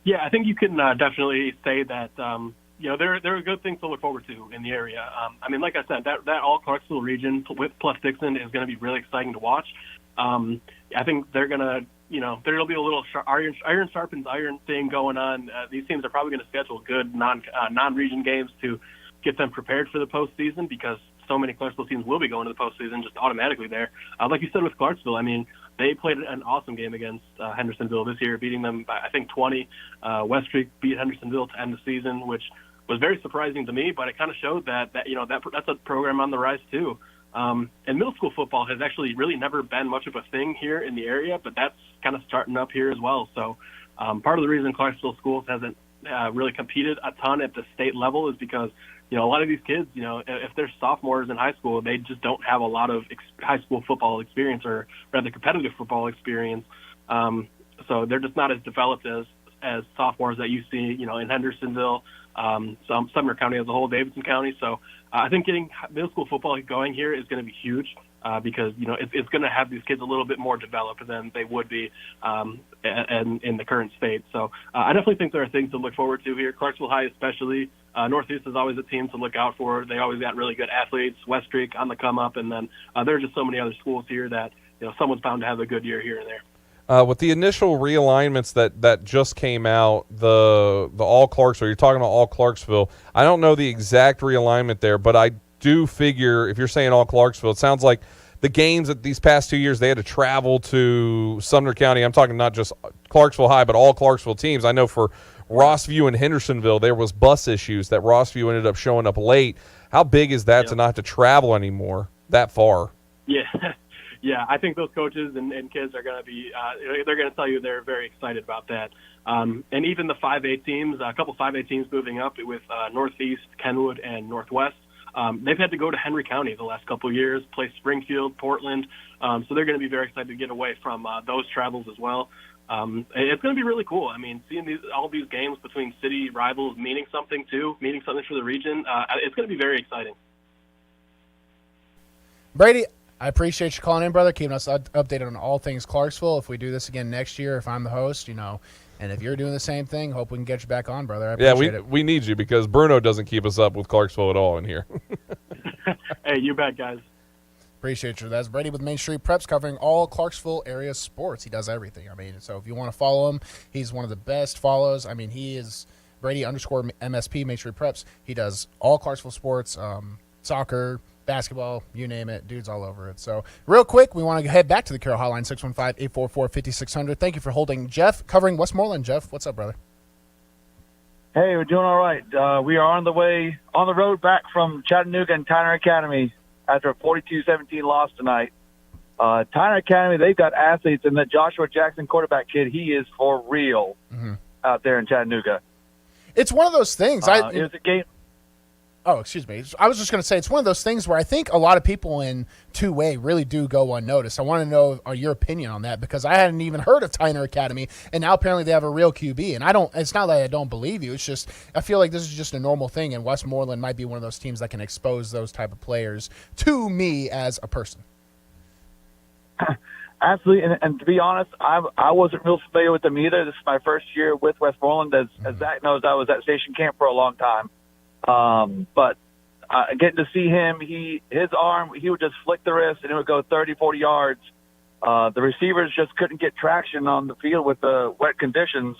Yeah, I think you can definitely say that, there are good things to look forward to in the area. I mean, like I said, that all Clarksville region plus Dixon is going to be really exciting to watch. I think they're going to, there'll be a little iron sharpens iron thing going on. These teams are probably going to schedule good non-region games to get them prepared for the postseason, because so many Clarksville teams will be going to the postseason just automatically there. Like you said with Clarksville, I mean, they played an awesome game against Hendersonville this year, beating them by, I think, 20. West Creek beat Hendersonville to end the season, which was very surprising to me, but it kind of showed that's a program on the rise too. And middle school football has actually really never been much of a thing here in the area, but that's kind of starting up here as well. So part of the reason Clarksville schools hasn't really competed a ton at the state level is because a lot of these kids, if they're sophomores in high school, they just don't have a lot of high school football experience, or rather competitive football experience. So they're just not as developed as sophomores that you see, in Hendersonville, Sumner County as a whole, Davidson County. So I think getting middle school football going here is going to be huge because, it's going to have these kids a little bit more developed than they would be in the current state. So I definitely think there are things to look forward to here. Clarksville High especially. Northeast is always a team to look out for. They always got really good athletes. West Creek on the come up, and then there are just so many other schools here that someone's bound to have a good year here and there. With the initial realignments that just came out, the all Clarksville, you're talking about all Clarksville. I don't know the exact realignment there, but I do figure if you're saying all Clarksville, it sounds like the games that these past 2 years they had to travel to Sumner County. I'm talking not just Clarksville High, but all Clarksville teams. I know for Rossview and Hendersonville, there was bus issues that Rossview ended up showing up late. How big is that to not have to travel anymore that far? Yeah. Yeah, I think those coaches and kids are going to be they're going to tell you they're very excited about that. And even the 5A teams, a couple 5A teams moving up with Northeast, Kenwood, and Northwest, they've had to go to Henry County the last couple of years, play Springfield, Portland. So they're going to be very excited to get away from those travels as well. It's going to be really cool. I mean, seeing all these games between city rivals meaning something for the region, it's going to be very exciting. Brady, I appreciate you calling in, brother, keeping us updated on all things Clarksville. If we do this again next year, if I'm the host, and if you're doing the same thing, hope we can get you back on, brother. I appreciate it. We need you because Bruno doesn't keep us up with Clarksville at all in here. Hey, you bet, guys. Appreciate you. That's Brady with Main Street Preps, covering all Clarksville area sports. He does everything. I mean, so if you want to follow him, he's one of the best follows. I mean, he is Brady _ MSP, Main Street Preps. He does all Clarksville sports, soccer, basketball, you name it, dude's all over it. So real quick, we want to head back to the Carroll Hotline, 615-844-5600. Thank you for holding. Jeff, covering Westmoreland. Jeff, what's up, brother? Hey, we're doing all right. We are on the road back from Chattanooga and Tyner Academy after a 42-17 loss tonight. Tyner Academy, they've got athletes, and that Joshua Jackson quarterback kid, he is for real out there in Chattanooga. It's one of those things. It was a game. Oh, excuse me. I was just going to say it's one of those things where I think a lot of people in 2A really do go unnoticed. I want to know your opinion on that because I hadn't even heard of Tyner Academy, and now apparently they have a real QB. And it's not that I don't believe you. It's just I feel like this is just a normal thing, and Westmoreland might be one of those teams that can expose those type of players to me as a person. Absolutely, and to be honest, I wasn't real familiar with them either. This is my first year with Westmoreland. As Zach knows, I was at Station Camp for a long time. But getting to see him, his arm, he would just flick the wrist and it would go 30, 40 yards. The receivers just couldn't get traction on the field with the wet conditions.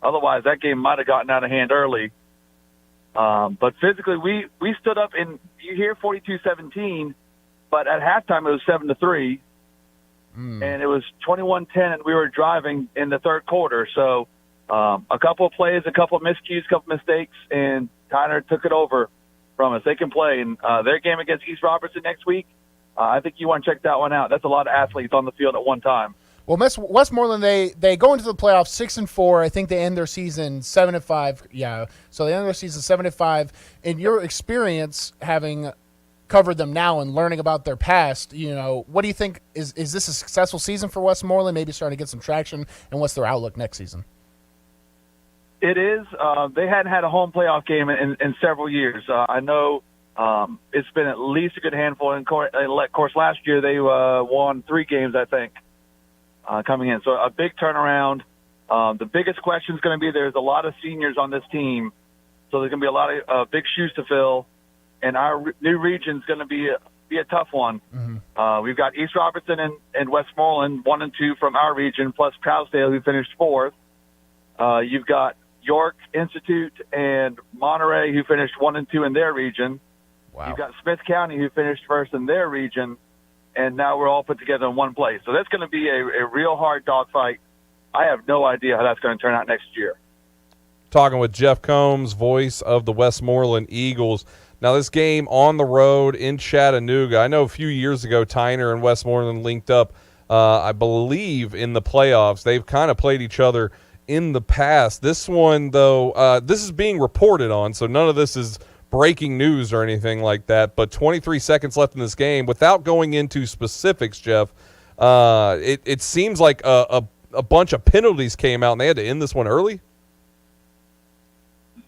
Otherwise, that game might have gotten out of hand early. But physically, we stood up and you hear 42-17, but at halftime it was 7-3. And it was 21-10, and we were driving in the third quarter. So a couple of plays, a couple of miscues, a couple of mistakes, and Tyner took it over from us. They can play. And their game against East Robertson next week, I think you want to check that one out. That's a lot of athletes on the field at one time. Well, Westmoreland, they go into the playoffs 6-4. I think they end their season 7-5. Yeah, so they end their season 7-5. In your experience, having covered them now and learning about their past, what do you think is this a successful season for Westmoreland? Maybe starting to get some traction, and what's their outlook next season? It is. They hadn't had a home playoff game in several years. I know it's been at least a good handful. And of course, last year they won 3 games, I think, coming in. So a big turnaround. The biggest question is going to be there's a lot of seniors on this team, so there's going to be a lot of big shoes to fill. And our new region is going to be a tough one. We've got East Robertson and Westmoreland, 1 and 2 from our region, plus Trousdale, who finished 4th. You've got York Institute and Monterey, who finished 1 and 2 in their region. Wow. You've got Smith County, who finished 1st in their region, and now we're all put together in one place. So that's going to be a real hard dogfight. I have no idea how that's going to turn out next year. Talking with Jeff Combs, voice of the Westmoreland Eagles. Now, this game on the road in Chattanooga, I know a few years ago Tyner and Westmoreland linked up, I believe, in the playoffs. They've kind of played each other in the past. This one, though, this is being reported on, so none of this is breaking news or anything like that. But 23 seconds left in this game. Without going into specifics, Jeff, it seems like a bunch of penalties came out, and they had to end this one early?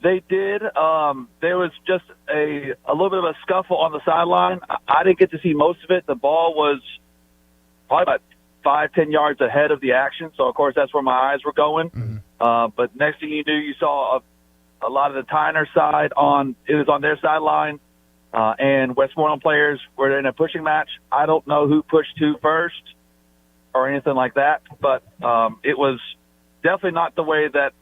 They did. There was just a little bit of a scuffle on the sideline. I didn't get to see most of it. The ball was probably about 5-10 yards ahead of the action, so of course that's where my eyes were going. But next thing you knew, you saw a lot of the Tyner side it was on their sideline, and Westmoreland players were in a pushing match. I don't know who pushed who first or anything like that, but it was definitely not the way that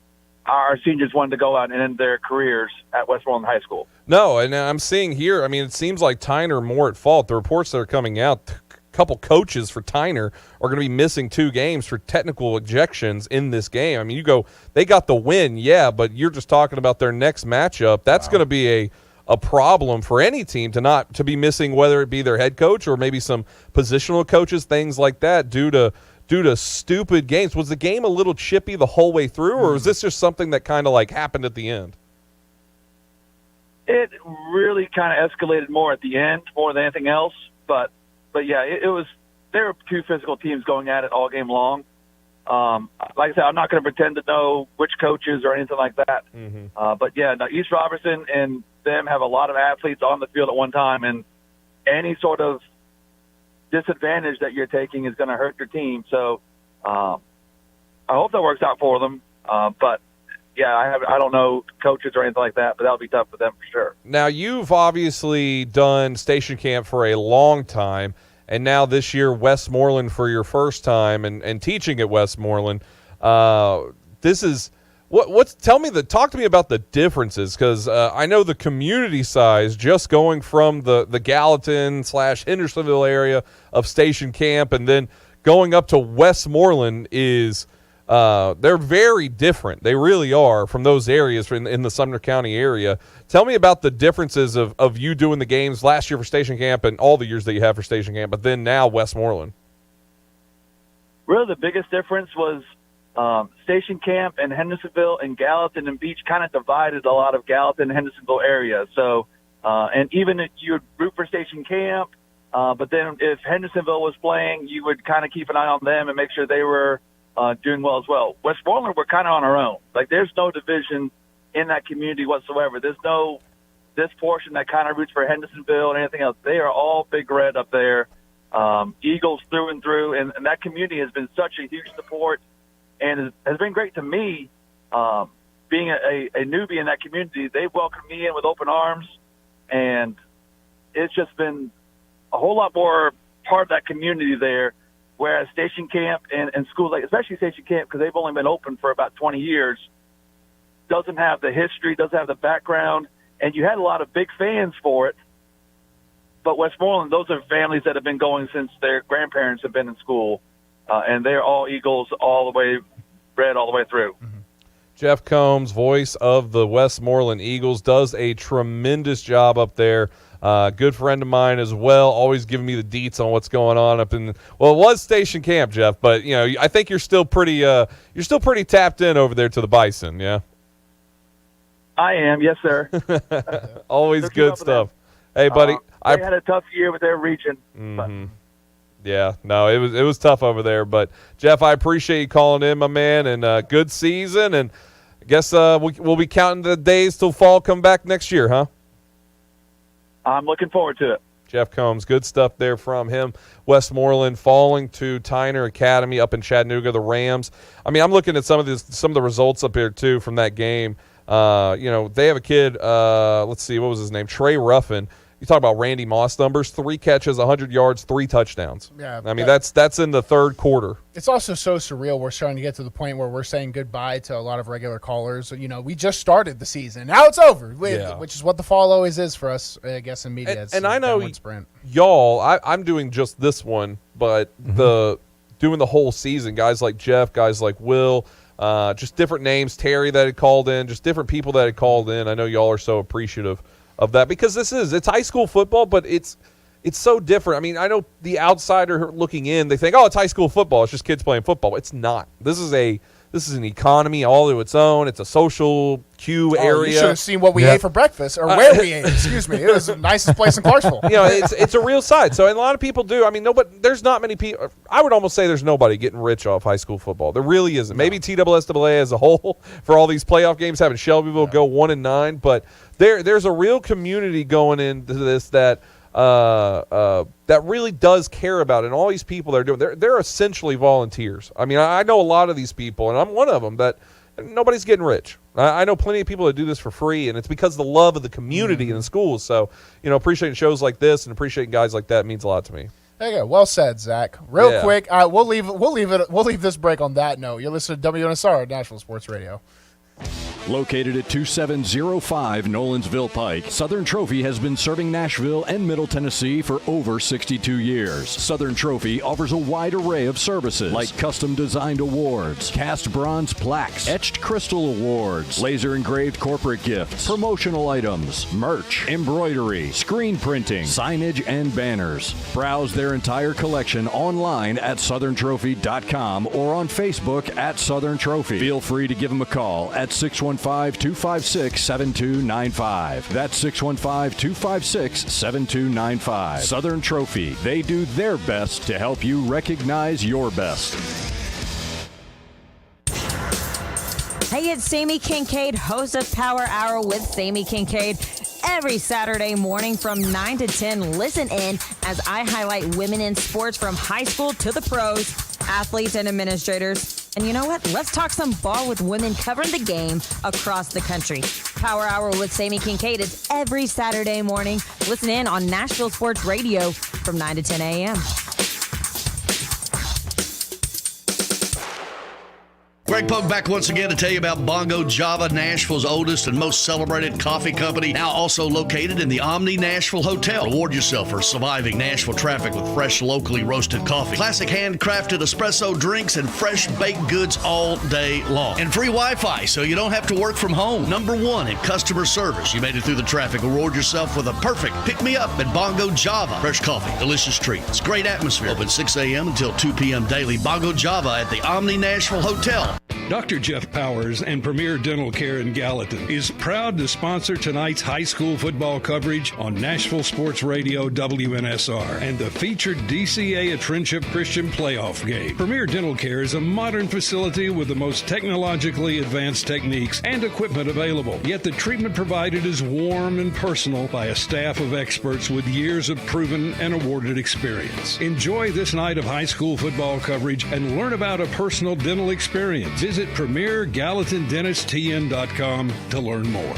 our seniors wanted to go out and end their careers at Westmoreland High School. No, and I'm seeing here, I mean, it seems like Tyner more at fault. The reports that are coming out, a couple coaches for Tyner are going to be missing 2 games for technical ejections in this game. I mean, they got the win, yeah, but you're just talking about their next matchup. That's going to be a problem for any team to be missing, whether it be their head coach or maybe some positional coaches, things like that, due to stupid games. Was the game a little chippy the whole way through, or was this just something that kind of like happened at the end? It really kind of escalated more at the end, more than anything else. But yeah, it was. There were 2 physical teams going at it all game long. Like I said, I'm not going to pretend to know which coaches or anything like that. But yeah, no, East Robertson and them have a lot of athletes on the field at one time, and any sort of disadvantage that you're taking is going to hurt your team. So I hope that works out for them. But yeah, I don't know coaches or anything like that, but that'll be tough for them for sure. Now, you've obviously done station camp for a long time, and now this year Westmoreland for your first time and teaching at Westmoreland. This is Talk to me about the differences, because I know the community size, just going from the Gallatin/Hendersonville area of Station Camp and then going up to Westmoreland is they're very different. They really are from those areas in the Sumner County area. Tell me about the differences of you doing the games last year for Station Camp and all the years that you have for Station Camp, but then now Westmoreland. Really, the biggest difference was Station Camp and Hendersonville and Gallatin and Beach kind of divided a lot of Gallatin and Hendersonville area. So, and even if you would root for Station Camp, but then if Hendersonville was playing, you would kind of keep an eye on them and make sure they were doing well as well. Westmoreland, we're kind of on our own. Like, there's no division in that community whatsoever. There's no this portion that kind of roots for Hendersonville and anything else. They are all Big Red up there, Eagles through and through, and that community has been such a huge support. And has been great to me, being a newbie in that community. They've welcomed me in with open arms, and it's just been a whole lot more part of that community there, whereas Station Camp and schools, like especially Station Camp, because they've only been open for about 20 years, doesn't have the history, doesn't have the background, and you had a lot of big fans for it. But Westmoreland, those are families that have been going since their grandparents have been in school. And they're all Eagles all the way, red all the way through. Mm-hmm. Jeff Combs, voice of the Westmoreland Eagles, does a tremendous job up there. Good friend of mine as well, always giving me the deets on what's going on up in. Well, it was Station Camp, Jeff, but I think you're still pretty tapped in over there to the Bison, yeah. I am, yes, sir. Always good stuff. Hey, buddy, they had a tough year with their region. Mm-hmm. Yeah, no, it was tough over there. But, Jeff, I appreciate you calling in, my man, and good season. And I guess we'll be counting the days till fall come back next year, huh? I'm looking forward to it. Jeff Combs, good stuff there from him. Westmoreland falling to Tyner Academy up in Chattanooga, the Rams. I mean, I'm looking at some of the results up here, too, from that game. They have a kid, let's see, what was his name? Trey Ruffin. You talk about Randy Moss numbers, 3 catches, 100 yards, 3 touchdowns. Yeah, I mean, that's in the third quarter. It's also so surreal. We're starting to get to the point where we're saying goodbye to a lot of regular callers. We just started the season. Now it's over, which is what the fall always is for us, I guess, in media. And I know y'all, I'm doing just this one, but doing the whole season, guys like Jeff, guys like Will, just different names, Terry that had called in, just different people that had called in. I know y'all are so appreciative of that, because it's high school football, but it's so different. I mean, I know the outsider looking in, they think, oh, it's high school football, it's just kids playing football. It's not. This is an economy all to its own. It's a social queue area. You should have seen what we ate for breakfast, or where we ate. Excuse me. It was the nicest place in Clarksville. It's a real side. So, and a lot of people do. I mean, there's not many people. I would almost say there's nobody getting rich off high school football. There really isn't. Maybe TSSAA as a whole for all these playoff games, having Shelbyville go 1-9, but there's a real community going into this that really does care about it. And all these people that are doing, they're essentially volunteers. I mean, I know a lot of these people, and I'm one of them, that nobody's getting rich. I know plenty of people that do this for free, and it's because of the love of the community in the schools. So, appreciating shows like this and appreciating guys like that means a lot to me. There you go. Well said, Zach. Real quick, we'll leave this break on that note. You're listening to WNSR, Nashville Sports Radio. Located at 2705 Nolensville Pike, Southern Trophy has been serving Nashville and Middle Tennessee for over 62 years. Southern Trophy offers a wide array of services like custom-designed awards, cast bronze plaques, etched crystal awards, laser-engraved corporate gifts, promotional items, merch, embroidery, screen printing, signage, and banners. Browse their entire collection online at southerntrophy.com or on Facebook at Southern Trophy. Feel free to give them a call at 615-256-7295. That's 615-256-7295. Southern Trophy. They do their best to help you recognize your best. Hey, it's Sammy Kincaid, host of Power Hour with Sammy Kincaid. Every Saturday morning from 9 to 10, listen in as I highlight women in sports from high school to the pros, athletes and administrators. And you know what? Let's talk some ball with women covering the game across the country. Power Hour with Sammy Kincaid is every Saturday morning. Listen in on Nashville Sports Radio from 9 to 10 a.m. Greg Pogue back once again to tell you about Bongo Java, Nashville's oldest and most celebrated coffee company, now also located in the Omni Nashville Hotel. Reward yourself for surviving Nashville traffic with fresh, locally roasted coffee, classic handcrafted espresso drinks, and fresh baked goods all day long. And free Wi-Fi, so you don't have to work from home. Number one in customer service. You made it through the traffic. Reward yourself with a perfect pick-me-up at Bongo Java. Fresh coffee, delicious treats, great atmosphere. Open 6 a.m. until 2 p.m. daily. Bongo Java at the Omni Nashville Hotel. Dr. Jeff Powers and Premier Dental Care in Gallatin is proud to sponsor tonight's high school football coverage on Nashville Sports Radio WNSR and the featured DCA at Friendship Christian playoff game. Premier Dental Care is a modern facility with the most technologically advanced techniques and equipment available. Yet the treatment provided is warm and personal by a staff of experts with years of proven and awarded experience. Enjoy this night of high school football coverage and learn about a personal dental experience. Visit PremierGallatinDentistTN.com to learn more.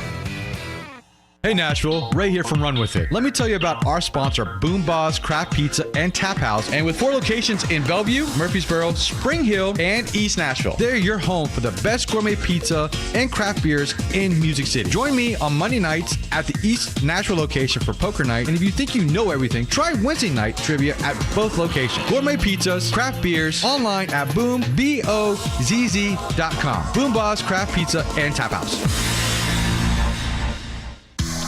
Hey Nashville, Ray here from Run With It. Let me tell you about our sponsor, Boom Boss Craft Pizza and Tap House. And with 4 locations in Bellevue, Murfreesboro, Spring Hill, and East Nashville, they're your home for the best gourmet pizza and craft beers in Music City. Join me on Monday nights at the East Nashville location for poker night. And if you think you know everything, try Wednesday night trivia at both locations. Gourmet pizzas, craft beers, online at BoomBozz.com. Boom Boss Craft Pizza and Tap House.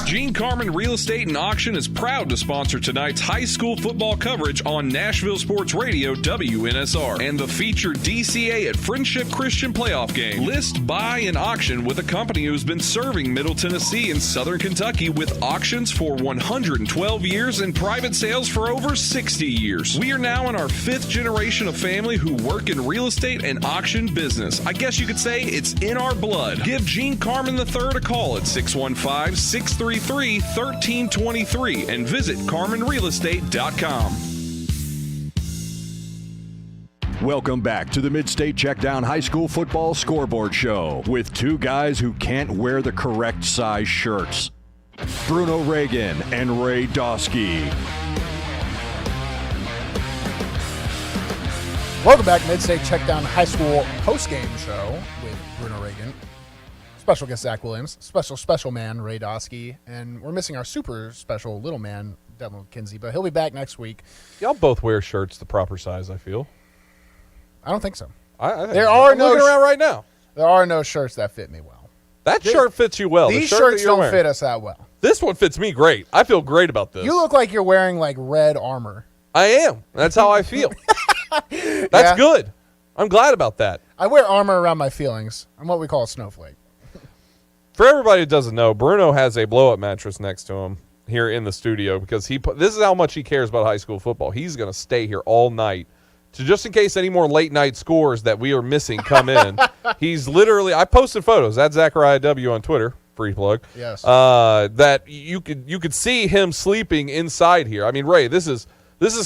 Gene Carman Real Estate and Auction is proud to sponsor tonight's high school football coverage on Nashville Sports Radio WNSR and the featured DCA at Friendship Christian playoff game. List, buy, and auction with a company who's been serving Middle Tennessee and Southern Kentucky with auctions for 112 years and private sales for over 60 years. We are now in our 5th generation of family who work in real estate and auction business. I guess you could say it's in our blood. Give Gene Carman III a call at 615-633-1323 and visit CarmanRealEstate.com. Welcome back to the Mid-State Checkdown High School Football Scoreboard Show with 2 guys who can't wear the correct size shirts. Bruno Reagan and Ray Dosky. Welcome back to Mid-State Checkdown High School postgame show with Bruno Reagan. Special guest Zach Williams, special man Ray Dosky, and we're missing our super special little man Devin McKenzie, but he'll be back next week. Y'all both wear shirts the proper size, I feel. I don't think so. I think there are no looking around right now. There are no shirts that fit me well. That shirt fits you well. These the shirt shirts that you're don't wearing. fit us that well. This one fits me great. I feel great about this. You look like you're wearing like red armor. I am. That's how I feel. That's good. I'm glad about that. I wear armor around my feelings. I'm what we call a snowflake. For everybody who doesn't know, Bruno has a blow-up mattress next to him here in the studio because this is how much he cares about high school football. He's going to stay here all night to just in case any more late-night scores that we are missing come in. He's literally – I posted photos at Zachariah W. on Twitter, free plug. Yes. That you could see him sleeping inside here. I mean, Ray, this is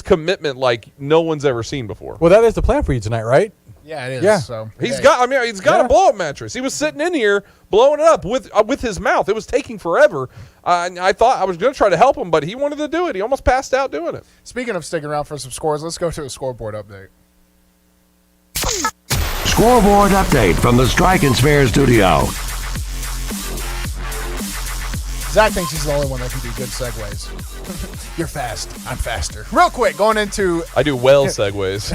commitment like no one's ever seen before. Well, that is the plan for you tonight, right? Yeah, it is. Yeah. So He's got a blow-up mattress. He was sitting in here blowing it up with his mouth. It was taking forever. I thought I was going to try to help him, but he wanted to do it. He almost passed out doing it. Speaking of sticking around for some scores, let's go to a scoreboard update. Scoreboard update from the Strike and Spare studio. Zach thinks he's the only one that can do good segues. You're fast. I'm faster. Real quick, going into... I do well segues.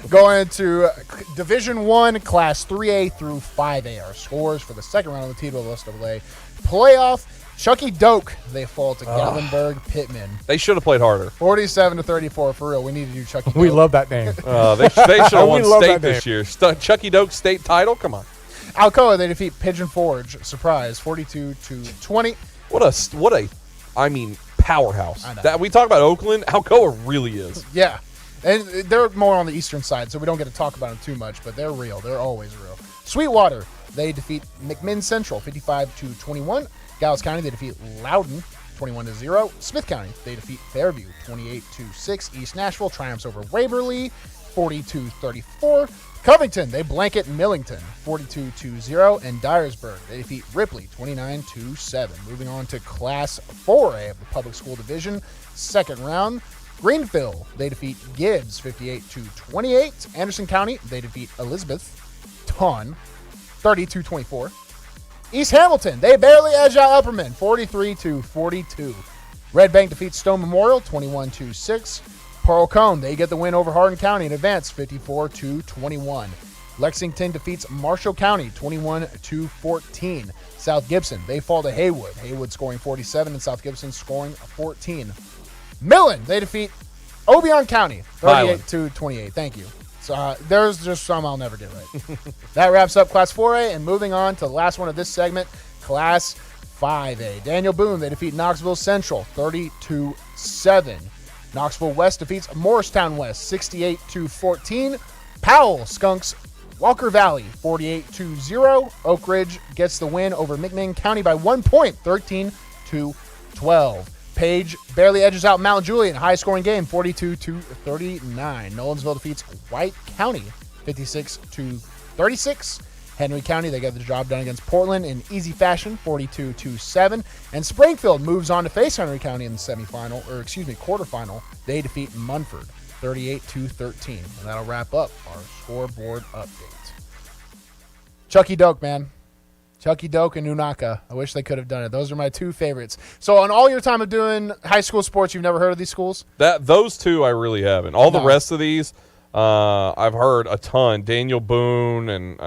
Going into Division I, Class 3A through 5A. Our scores for the second round of the TSSAA playoff. Chucky Doak, they fall to Gallenberg Pittman. They should have played harder. 47-34. For real, we need to do Chucky Doak. We love that name. They should have won state this year. Chucky Doak state title? Come on. Alcoa, they defeat Pigeon Forge. Surprise, 42-20. What a powerhouse. That we talk about Oakland, Alcoa really is. Yeah. And they're more on the eastern side, so we don't get to talk about them too much, but they're real. They're always real. Sweetwater, they defeat McMinn Central 55-21. Dallas County, they defeat Loudon 21-0. Smith County, they defeat Fairview 28-6. East Nashville triumphs over Waverly 42-34. Covington, they blanket Millington 42-0. And Dyersburg, they defeat Ripley 29-7. Moving on to Class 4A of the Public School Division, second round. Greenville, they defeat Gibbs 58-28. Anderson County, they defeat Elizabeth ton, 32-24. East Hamilton, they barely edge out Upperman, 43-42. Red Bank defeats Stone Memorial, 21-6. Pearl Cone, they get the win over Hardin County and advance, 54-21. Lexington defeats Marshall County, 21-14. South Gibson, they fall to Haywood. Haywood scoring 47 and South Gibson scoring 14. Millen, they defeat Obion County, 38-28. Thank you. So there's just some I'll never get right. That wraps up Class 4A, and moving on to the last one of this segment, Class 5A. Daniel Boone, they defeat Knoxville Central, 32-7. Knoxville West defeats Morristown West, 68-14. Powell skunks Walker Valley, 48-0. Oak Ridge gets the win over McMinn County by 1 point, 13-12. Page barely edges out Mount Juliet, high scoring game, 42-39. Nolensville defeats White County, 56-36. Henry County, they get the job done against Portland in easy fashion, 42-7. And Springfield moves on to face Henry County in the quarterfinal. They defeat Munford, 38-13. And that'll wrap up our scoreboard update. Chucky Doak, man. Chucky Doak and Unaka. I wish they could have done it. Those are my two favorites. So on all your time of doing high school sports, you've never heard of these schools? Those two I really haven't. The rest of these, I've heard a ton. Daniel Boone and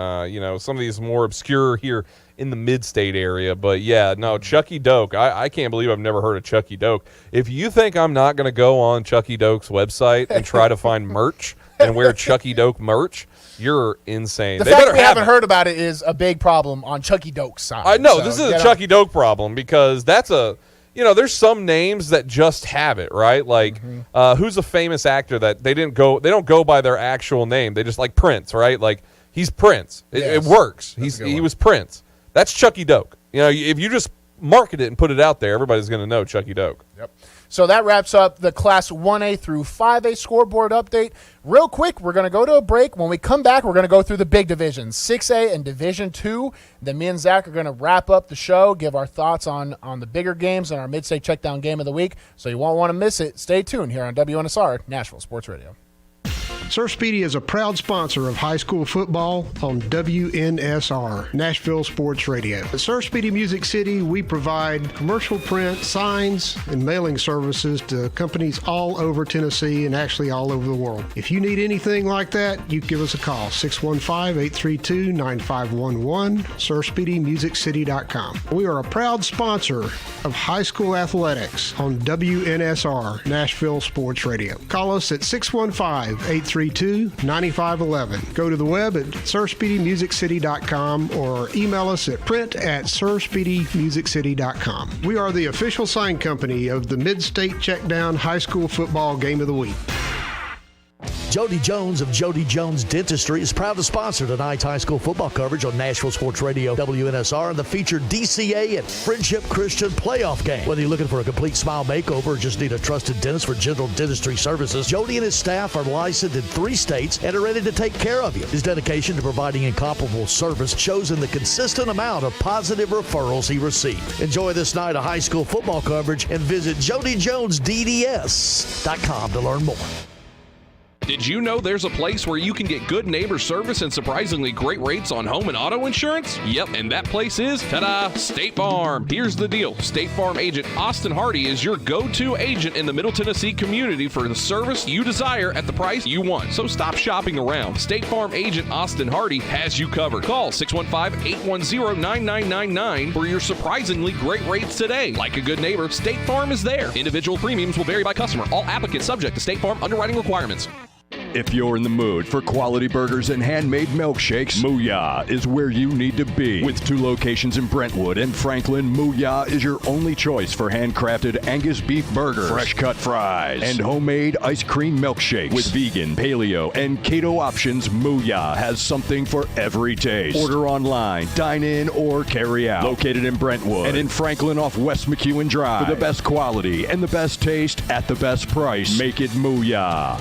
some of these more obscure here in the mid-state area. But yeah, no, Chucky Doak. I can't believe I've never heard of Chucky Doak. If you think I'm not going to go on Chucky Doak's website and try to find merch and wear Chucky Doak merch, you're insane. The fact we haven't heard about it is a big problem on Chucky Doak's side. I know, this is a Chucky Doak problem because that's there's some names that just have it, right? Like, who's a famous actor that they don't go by their actual name. They just like Prince, right? Like, he's Prince. It works. He was Prince. That's Chucky Doak. If you just market it and put it out there, everybody's going to know Chucky Doak. Yep. So that wraps up the Class 1A through 5A scoreboard update. Real quick, we're going to go to a break. When we come back, we're going to go through the big divisions, 6A and Division 2. Then me and Zach are going to wrap up the show, give our thoughts on the bigger games and our Mid-State Checkdown game of the week. So you won't want to miss it. Stay tuned here on WNSR, Nashville Sports Radio. Sir Speedy is a proud sponsor of high school football on WNSR, Nashville Sports Radio. At Sir Speedy Music City, we provide commercial print, signs, and mailing services to companies all over Tennessee and actually all over the world. If you need anything like that, you give us a call, 615-832-9511, SirSpeedyMusicCity.com. We are a proud sponsor of high school athletics on WNSR, Nashville Sports Radio. Call us at 615-832-9511. Go to the web at SirSpeedyMusicCity.com or email us at print@SirSpeedyMusicCity.com. We are the official sign company of the Mid-State Checkdown High School Football Game of the Week. Jody Jones of Jody Jones Dentistry is proud to sponsor tonight's high school football coverage on Nashville Sports Radio, WNSR, and the featured DCA and Friendship Christian playoff game. Whether you're looking for a complete smile makeover or just need a trusted dentist for general dentistry services, Jody and his staff are licensed in 3 states and are ready to take care of you. His dedication to providing incomparable service shows in the consistent amount of positive referrals he received. Enjoy this night of high school football coverage and visit JodyJonesDDS.com to learn more. Did you know there's a place where you can get good neighbor service and surprisingly great rates on home and auto insurance? Yep, and that place is, ta-da, State Farm. Here's the deal. State Farm agent Austin Hardy is your go-to agent in the Middle Tennessee community for the service you desire at the price you want. So stop shopping around. State Farm agent Austin Hardy has you covered. Call 615-810-9999 for your surprisingly great rates today. Like a good neighbor, State Farm is there. Individual premiums will vary by customer. All applicants subject to State Farm underwriting requirements. If you're in the mood for quality burgers and handmade milkshakes, Mooyah is where you need to be. With 2 locations in Brentwood and Franklin, Mooyah is your only choice for handcrafted Angus beef burgers, fresh cut fries, and homemade ice cream milkshakes. With vegan, paleo, and keto options, Mooyah has something for every taste. Order online, dine in, or carry out. Located in Brentwood and in Franklin off West McEwen Drive. For the best quality and the best taste at the best price, make it Mooyah.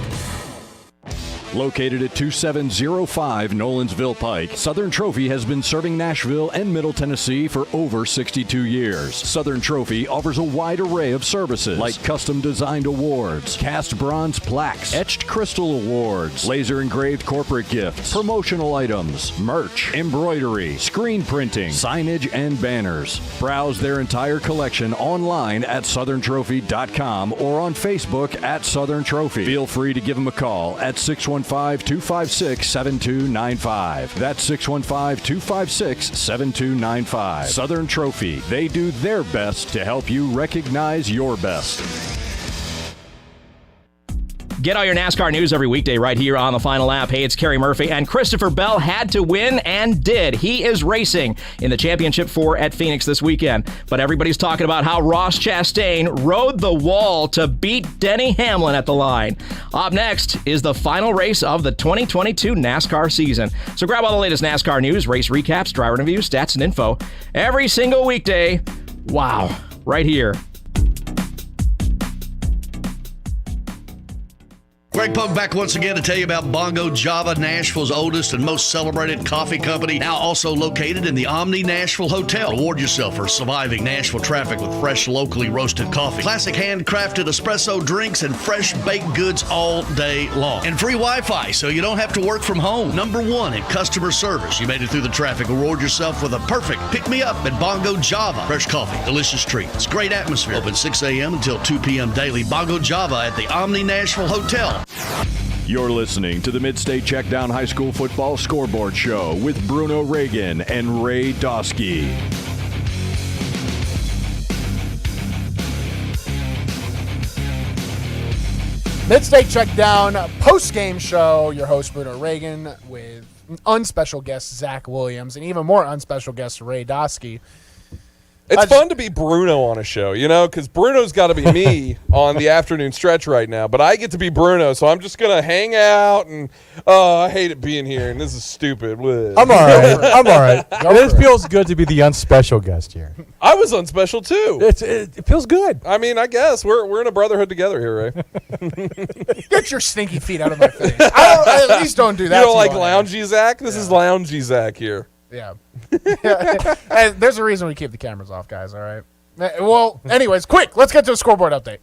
Located at 2705 Nolensville Pike, Southern Trophy has been serving Nashville and Middle Tennessee for over 62 years. Southern Trophy offers a wide array of services like custom designed awards, cast bronze plaques, etched crystal awards, laser engraved corporate gifts, promotional items, merch, embroidery, screen printing, signage, and banners. Browse their entire collection online at southerntrophy.com or on Facebook at Southern Trophy. Feel free to give them a call at 615-256-7295. That's 615-256-7295. Southern Trophy. They do their best to help you recognize your best. Get all your NASCAR news every weekday right here on The Final Lap. Hey, it's Kerry Murphy, and Christopher Bell had to win and did. He is racing in the Championship 4 at Phoenix this weekend. But everybody's talking about how Ross Chastain rode the wall to beat Denny Hamlin at the line. Up next is the final race of the 2022 NASCAR season. So grab all the latest NASCAR news, race recaps, driver reviews, stats, and info every single weekday. Wow, right here. Greg Pogue back once again to tell you about Bongo Java, Nashville's oldest and most celebrated coffee company, now also located in the Omni Nashville Hotel. Reward yourself for surviving Nashville traffic with fresh, locally roasted coffee, classic handcrafted espresso drinks, and fresh baked goods all day long. And free Wi-Fi so you don't have to work from home. Number one in customer service. You made it through the traffic. Reward yourself with a perfect pick-me-up at Bongo Java. Fresh coffee, delicious treats, great atmosphere. Open 6 a.m. until 2 p.m. daily. Bongo Java at the Omni Nashville Hotel. You're listening to the Mid-State Checkdown High School Football Scoreboard Show with Bruno Reagan and Ray Dosky. Mid-State Checkdown post-game show. Your host, Bruno Reagan, with unspecial guest Zach Williams and even more unspecial guest Ray Dosky. It's fun to be Bruno on a show, you know, because Bruno's got to be me on the afternoon stretch right now, but I get to be Bruno, so I'm just going to hang out and, I hate it being here, and this is stupid. I'm all right. I'm all right. It feels good to be the unspecial guest here. I was unspecial, too. It feels good. I mean, I guess. We're in a brotherhood together here, Ray. Get your stinky feet out of my face. At least don't do that. You don't like loungy Zach? This is loungy Zach here. Yeah. Hey, there's a reason we keep the cameras off, guys, all right? Well, anyways, quick, let's get to a scoreboard update.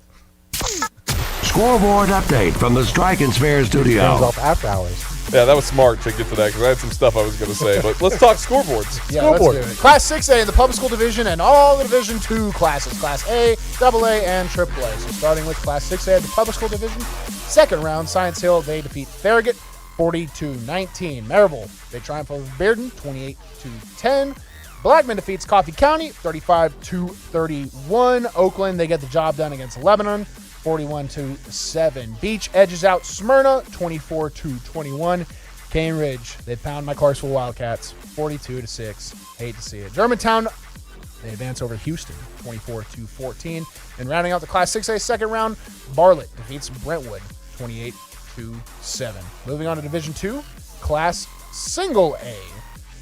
Scoreboard update from the Strike and Spare studio. Off after hours. Yeah, that was smart to get to that because I had some stuff I was going to say. But let's talk scoreboards. Yeah, let's do it. Class 6A in the public school division and all the Division 2 classes. Class A, AA, and AAA. So starting with Class 6A in the public school division, second round, Science Hill, they defeat Farragut 40-19. Marable, they triumph over Bearden 28-10. Blackman defeats Coffee County 35-31. Oakland, they get the job done against Lebanon 41-7. Beach edges out Smyrna 24-21. Cane Ridge, they pound my Clarksville Wildcats 42-6. Hate to see it. Germantown, they advance over Houston 24-14. And rounding out the Class 6A second round, Bartlett defeats Brentwood 28-7. Moving on to Division 2, Class Single A.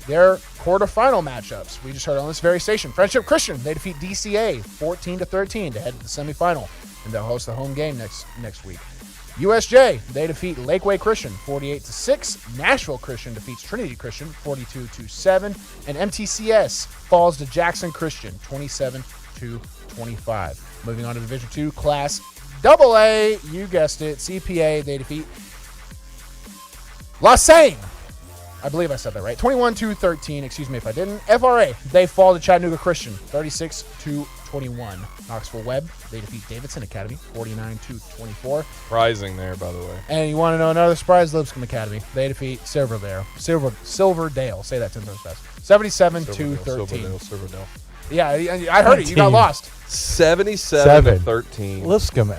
Their quarterfinal matchups. We just heard on this very station. Friendship Christian, they defeat DCA 14-13 to head to the semifinal, and they'll host the home game next week. USJ, they defeat Lakeway Christian 48-6. Nashville Christian defeats Trinity Christian 42-7, and MTCS falls to Jackson Christian 27-25. Moving on to Division 2, Class AA, you guessed it, CPA, they defeat La Sagne. I believe I said that right. 21-13, excuse me if I didn't. FRA, they fall to Chattanooga Christian, 36-21. Knoxville Webb, they defeat Davidson Academy, 49-24. Surprising there, by the way. And you want to know another surprise? Lipscomb Academy, they defeat Silverdale. Say that 10 times fast. 77-13. Silverdale. Yeah, I heard it. You got lost. 77-13. Lipscomb.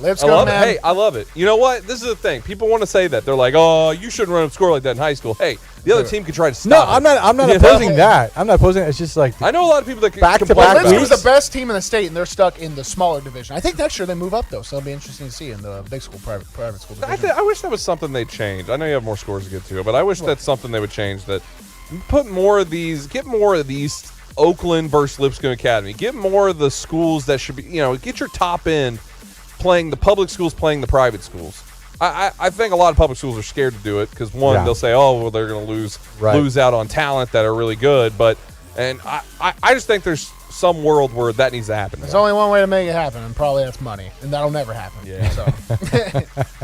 Lipscomb, I love man. it. Hey, I love it. You know what? This is the thing. People want to say that. They're like, oh, you shouldn't run a score like that in high school. Hey, the other team can try to stop No, it. I'm not opposing that. I'm not opposing it. It's just like I know a lot of people that back to complain back about it. Lipscomb's the best team in the state, and they're stuck in the smaller division. I think next year they move up, though, so it'll be interesting to see in the big school, private school division. I wish that was something they changed. I know you have more scores to get to, but I wish that's something they would change. That get more of these Oakland versus Lipscomb Academy. Get more of the schools that should be, get your top end playing the public schools, playing the private schools. I think a lot of public schools are scared to do it because, one, they'll say, oh, well, they're going to lose out on talent that are really good. And I just think there's some world where that needs to happen. There's only one way to make it happen, and probably that's money, and that'll never happen. Yeah. So,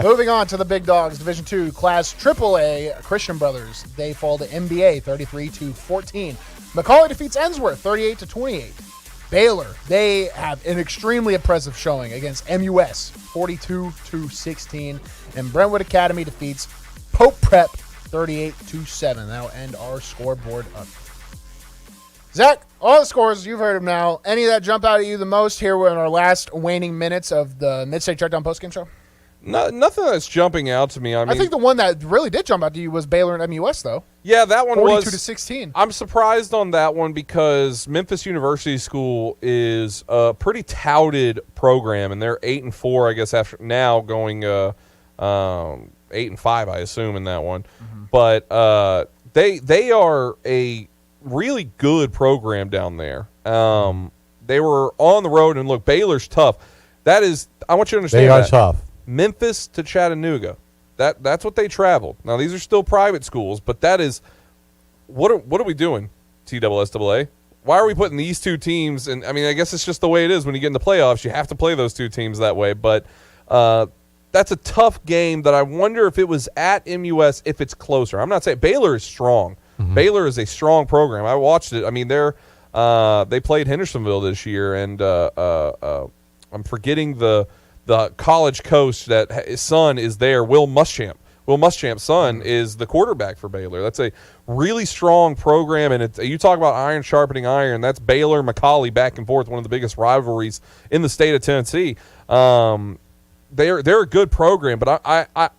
moving on to the big dogs, Division II, Class AAA, Christian Brothers. They fall to MBA 33-14. Macaulay defeats Ensworth 38-28. Baylor, they have an extremely impressive showing against MUS 42-16, and Brentwood Academy defeats Pope Prep 38-7. That'll end our scoreboard up. Zach, all the scores, you've heard them now. Any that jump out at you the most here in our last waning minutes of the Mid-State Checkdown postgame show? No, nothing that's jumping out to me. I think the one that really did jump out to you was Baylor and MUS, though. Yeah, that one was 42-16. I'm surprised on that one because Memphis University School is a pretty touted program, and they're 8-4, I guess, after now going 8-5, I assume, in that one. Mm-hmm. But they are a really good program down there. They were on the road, and look, Baylor's tough. That is, I want you to understand they are tough. Memphis to Chattanooga. That's what they traveled. Now these are still private schools, but that is what are we doing? TSSAA. Why are we putting these two teams? And I mean, I guess it's just the way it is when you get in the playoffs. You have to play those two teams that way. But that's a tough game. That I wonder if it was at MUS if it's closer. I'm not saying Baylor is strong. Mm-hmm. Baylor is a strong program. I watched it. I mean, they played Hendersonville this year, and I'm forgetting the college coach that his son is there, Will Muschamp. Will Muschamp's son is the quarterback for Baylor. That's a really strong program, and you talk about iron sharpening iron. That's Baylor, Macaulay back and forth, one of the biggest rivalries in the state of Tennessee. They're a good program, but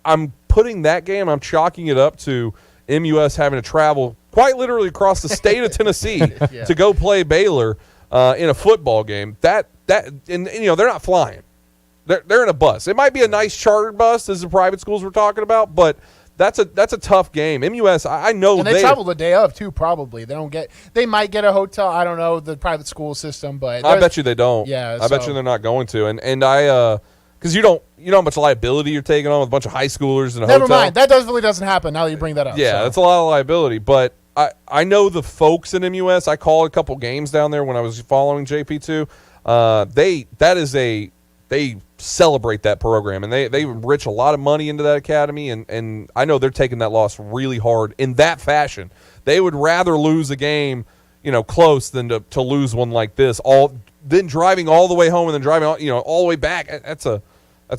I'm putting that game, I'm chalking it up to MUS having to travel quite literally across the state of Tennessee to go play Baylor in a football game. And they're not flying. They're in a bus. It might be a nice chartered bus, as the private schools we're talking about, but that's a tough game. MUS, I know, and they travel the day of too. Probably they might get a hotel. I don't know the private school system, but I bet you they don't. Yeah, I bet you they're not going to. And I because you know how much liability you're taking on with a bunch of high schoolers in a hotel. Never mind. That really doesn't happen. Now that you bring that up, yeah, that's a lot of liability. But I know the folks in MUS. I called a couple games down there when I was following JP2. They celebrate that program, and they enrich a lot of money into that academy, and I know they're taking that loss really hard in that fashion. They would rather lose a game, close than to lose one like this. Then driving all the way home and then driving all the way back. That's a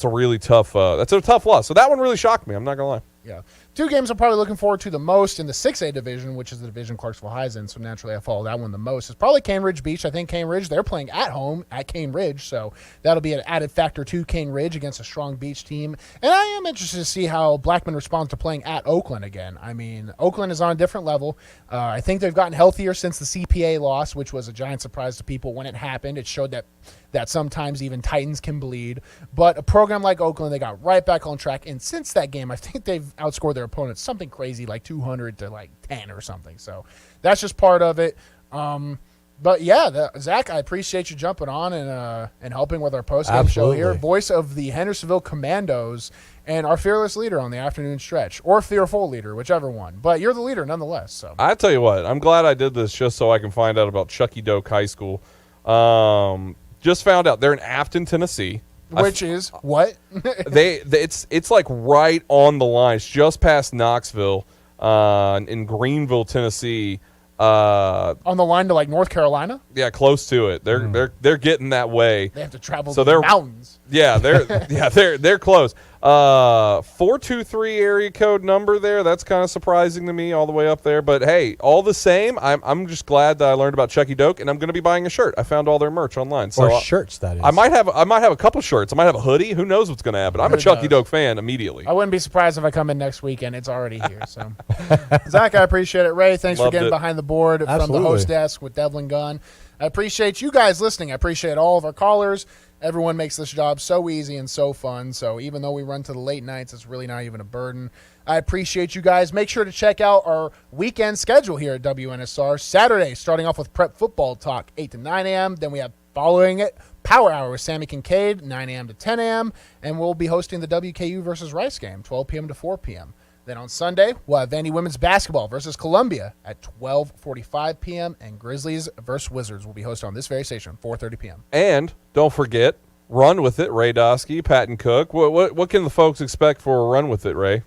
really tough loss. So that one really shocked me. I'm not gonna lie. Yeah. Two games I'm probably looking forward to the most in the 6A division, which is the division Clarksville High's in, so naturally I follow that one the most. It's probably Cane Ridge Beach. I think Cane Ridge, they're playing at home at Cane Ridge, so that'll be an added factor to Cane Ridge against a strong Beach team. And I am interested to see how Blackman responds to playing at Oakland again. I mean, Oakland is on a different level. I think they've gotten healthier since the CPA loss, which was a giant surprise to people when it happened. It showed that sometimes even Titans can bleed. But a program like Oakland, they got right back on track. And since that game, I think they've outscored their opponents something crazy like 200 to like 10 or something. So that's just part of it. But yeah, Zach, I appreciate you jumping on and helping with our post-game show here. Voice of the Hendersonville Commandos and our fearless leader on the afternoon stretch, or fearful leader, whichever one. But you're the leader nonetheless. So I tell you what, I'm glad I did this just so I can find out about Chucky Doak High School. Just found out they're in Afton, Tennessee. Which is what? It's like right on the line. It's just past Knoxville, in Greenville, Tennessee. On the line to like North Carolina? Yeah, close to it. They're getting that way. They have to travel the mountains. Yeah, they're close. 423 area code number there. That's kind of surprising to me, all the way up there. But hey, all the same, I'm just glad that I learned about Chucky Doak, and I'm going to be buying a shirt. I found all their merch online. Or shirts, that is. I might have a couple shirts. I might have a hoodie. Who knows what's going to happen? I'm a Chucky Doak fan immediately. I wouldn't be surprised if I come in next week and it's already here. So, Zach, I appreciate it. Ray, thanks for getting behind the board from the host desk with Devlin Gunn. I appreciate you guys listening. I appreciate all of our callers. Everyone makes this job so easy and so fun. So even though we run to the late nights, it's really not even a burden. I appreciate you guys. Make sure to check out our weekend schedule here at WNSR. Saturday, starting off with prep football talk, 8 to 9 a.m. Then we have following it, Power Hour with Sammy Kincaid, 9 a.m. to 10 a.m., and we'll be hosting the WKU versus Rice game, 12 p.m. to 4 p.m. Then on Sunday, we'll have Vandy women's basketball versus Columbia at 12:45 p.m., and Grizzlies versus Wizards will be hosted on this very station, 4:30 p.m. And don't forget, Run With It, Ray Dosky, Patton Cook. What can the folks expect for Run With It, Ray?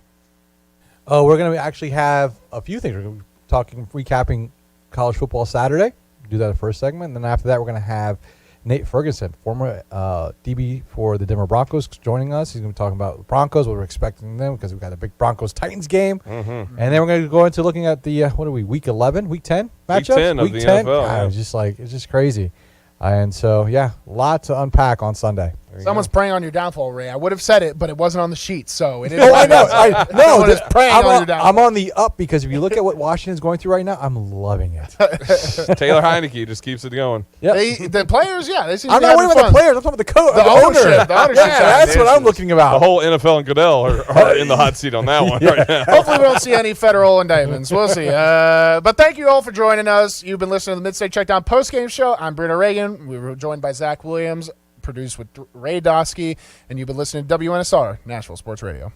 Oh, we're going to actually have a few things. We're going to be recapping college football Saturday. Do that in the first segment. And then after that, we're going to have Nate Ferguson, former DB for the Denver Broncos, joining us. He's going to be talking about the Broncos, what we're expecting them, because we've got a big Broncos-Titans game. Mm-hmm. And then we're going to go into looking at the, week 11, week 10 matchups? Week 10 of the NFL. God, it's just crazy. And so, a lot to unpack on Sunday. Someone's preying on your downfall, Ray. I would have said it, but it wasn't on the sheet, so it is. Oh, I know. Someone is preying on your downfall. I'm on the up because if you look at what Washington's going through right now, I'm loving it. Taylor Heineke just keeps it going. Yep. The players, they seem to I'm be not worried having about fun. the players. I'm talking about the coach, the ownership. The ownership. That's what I'm looking about. The whole NFL and Goodell are in the hot seat on that one right now. Hopefully we don't see any federal indictments. We'll see. But thank you all for joining us. You've been listening to the Mid-State Checkdown postgame show. I'm Bruno Reagan. We were joined by Zach Williams, produced with Ray Dosky, and you've been listening to WNSR, Nashville Sports Radio.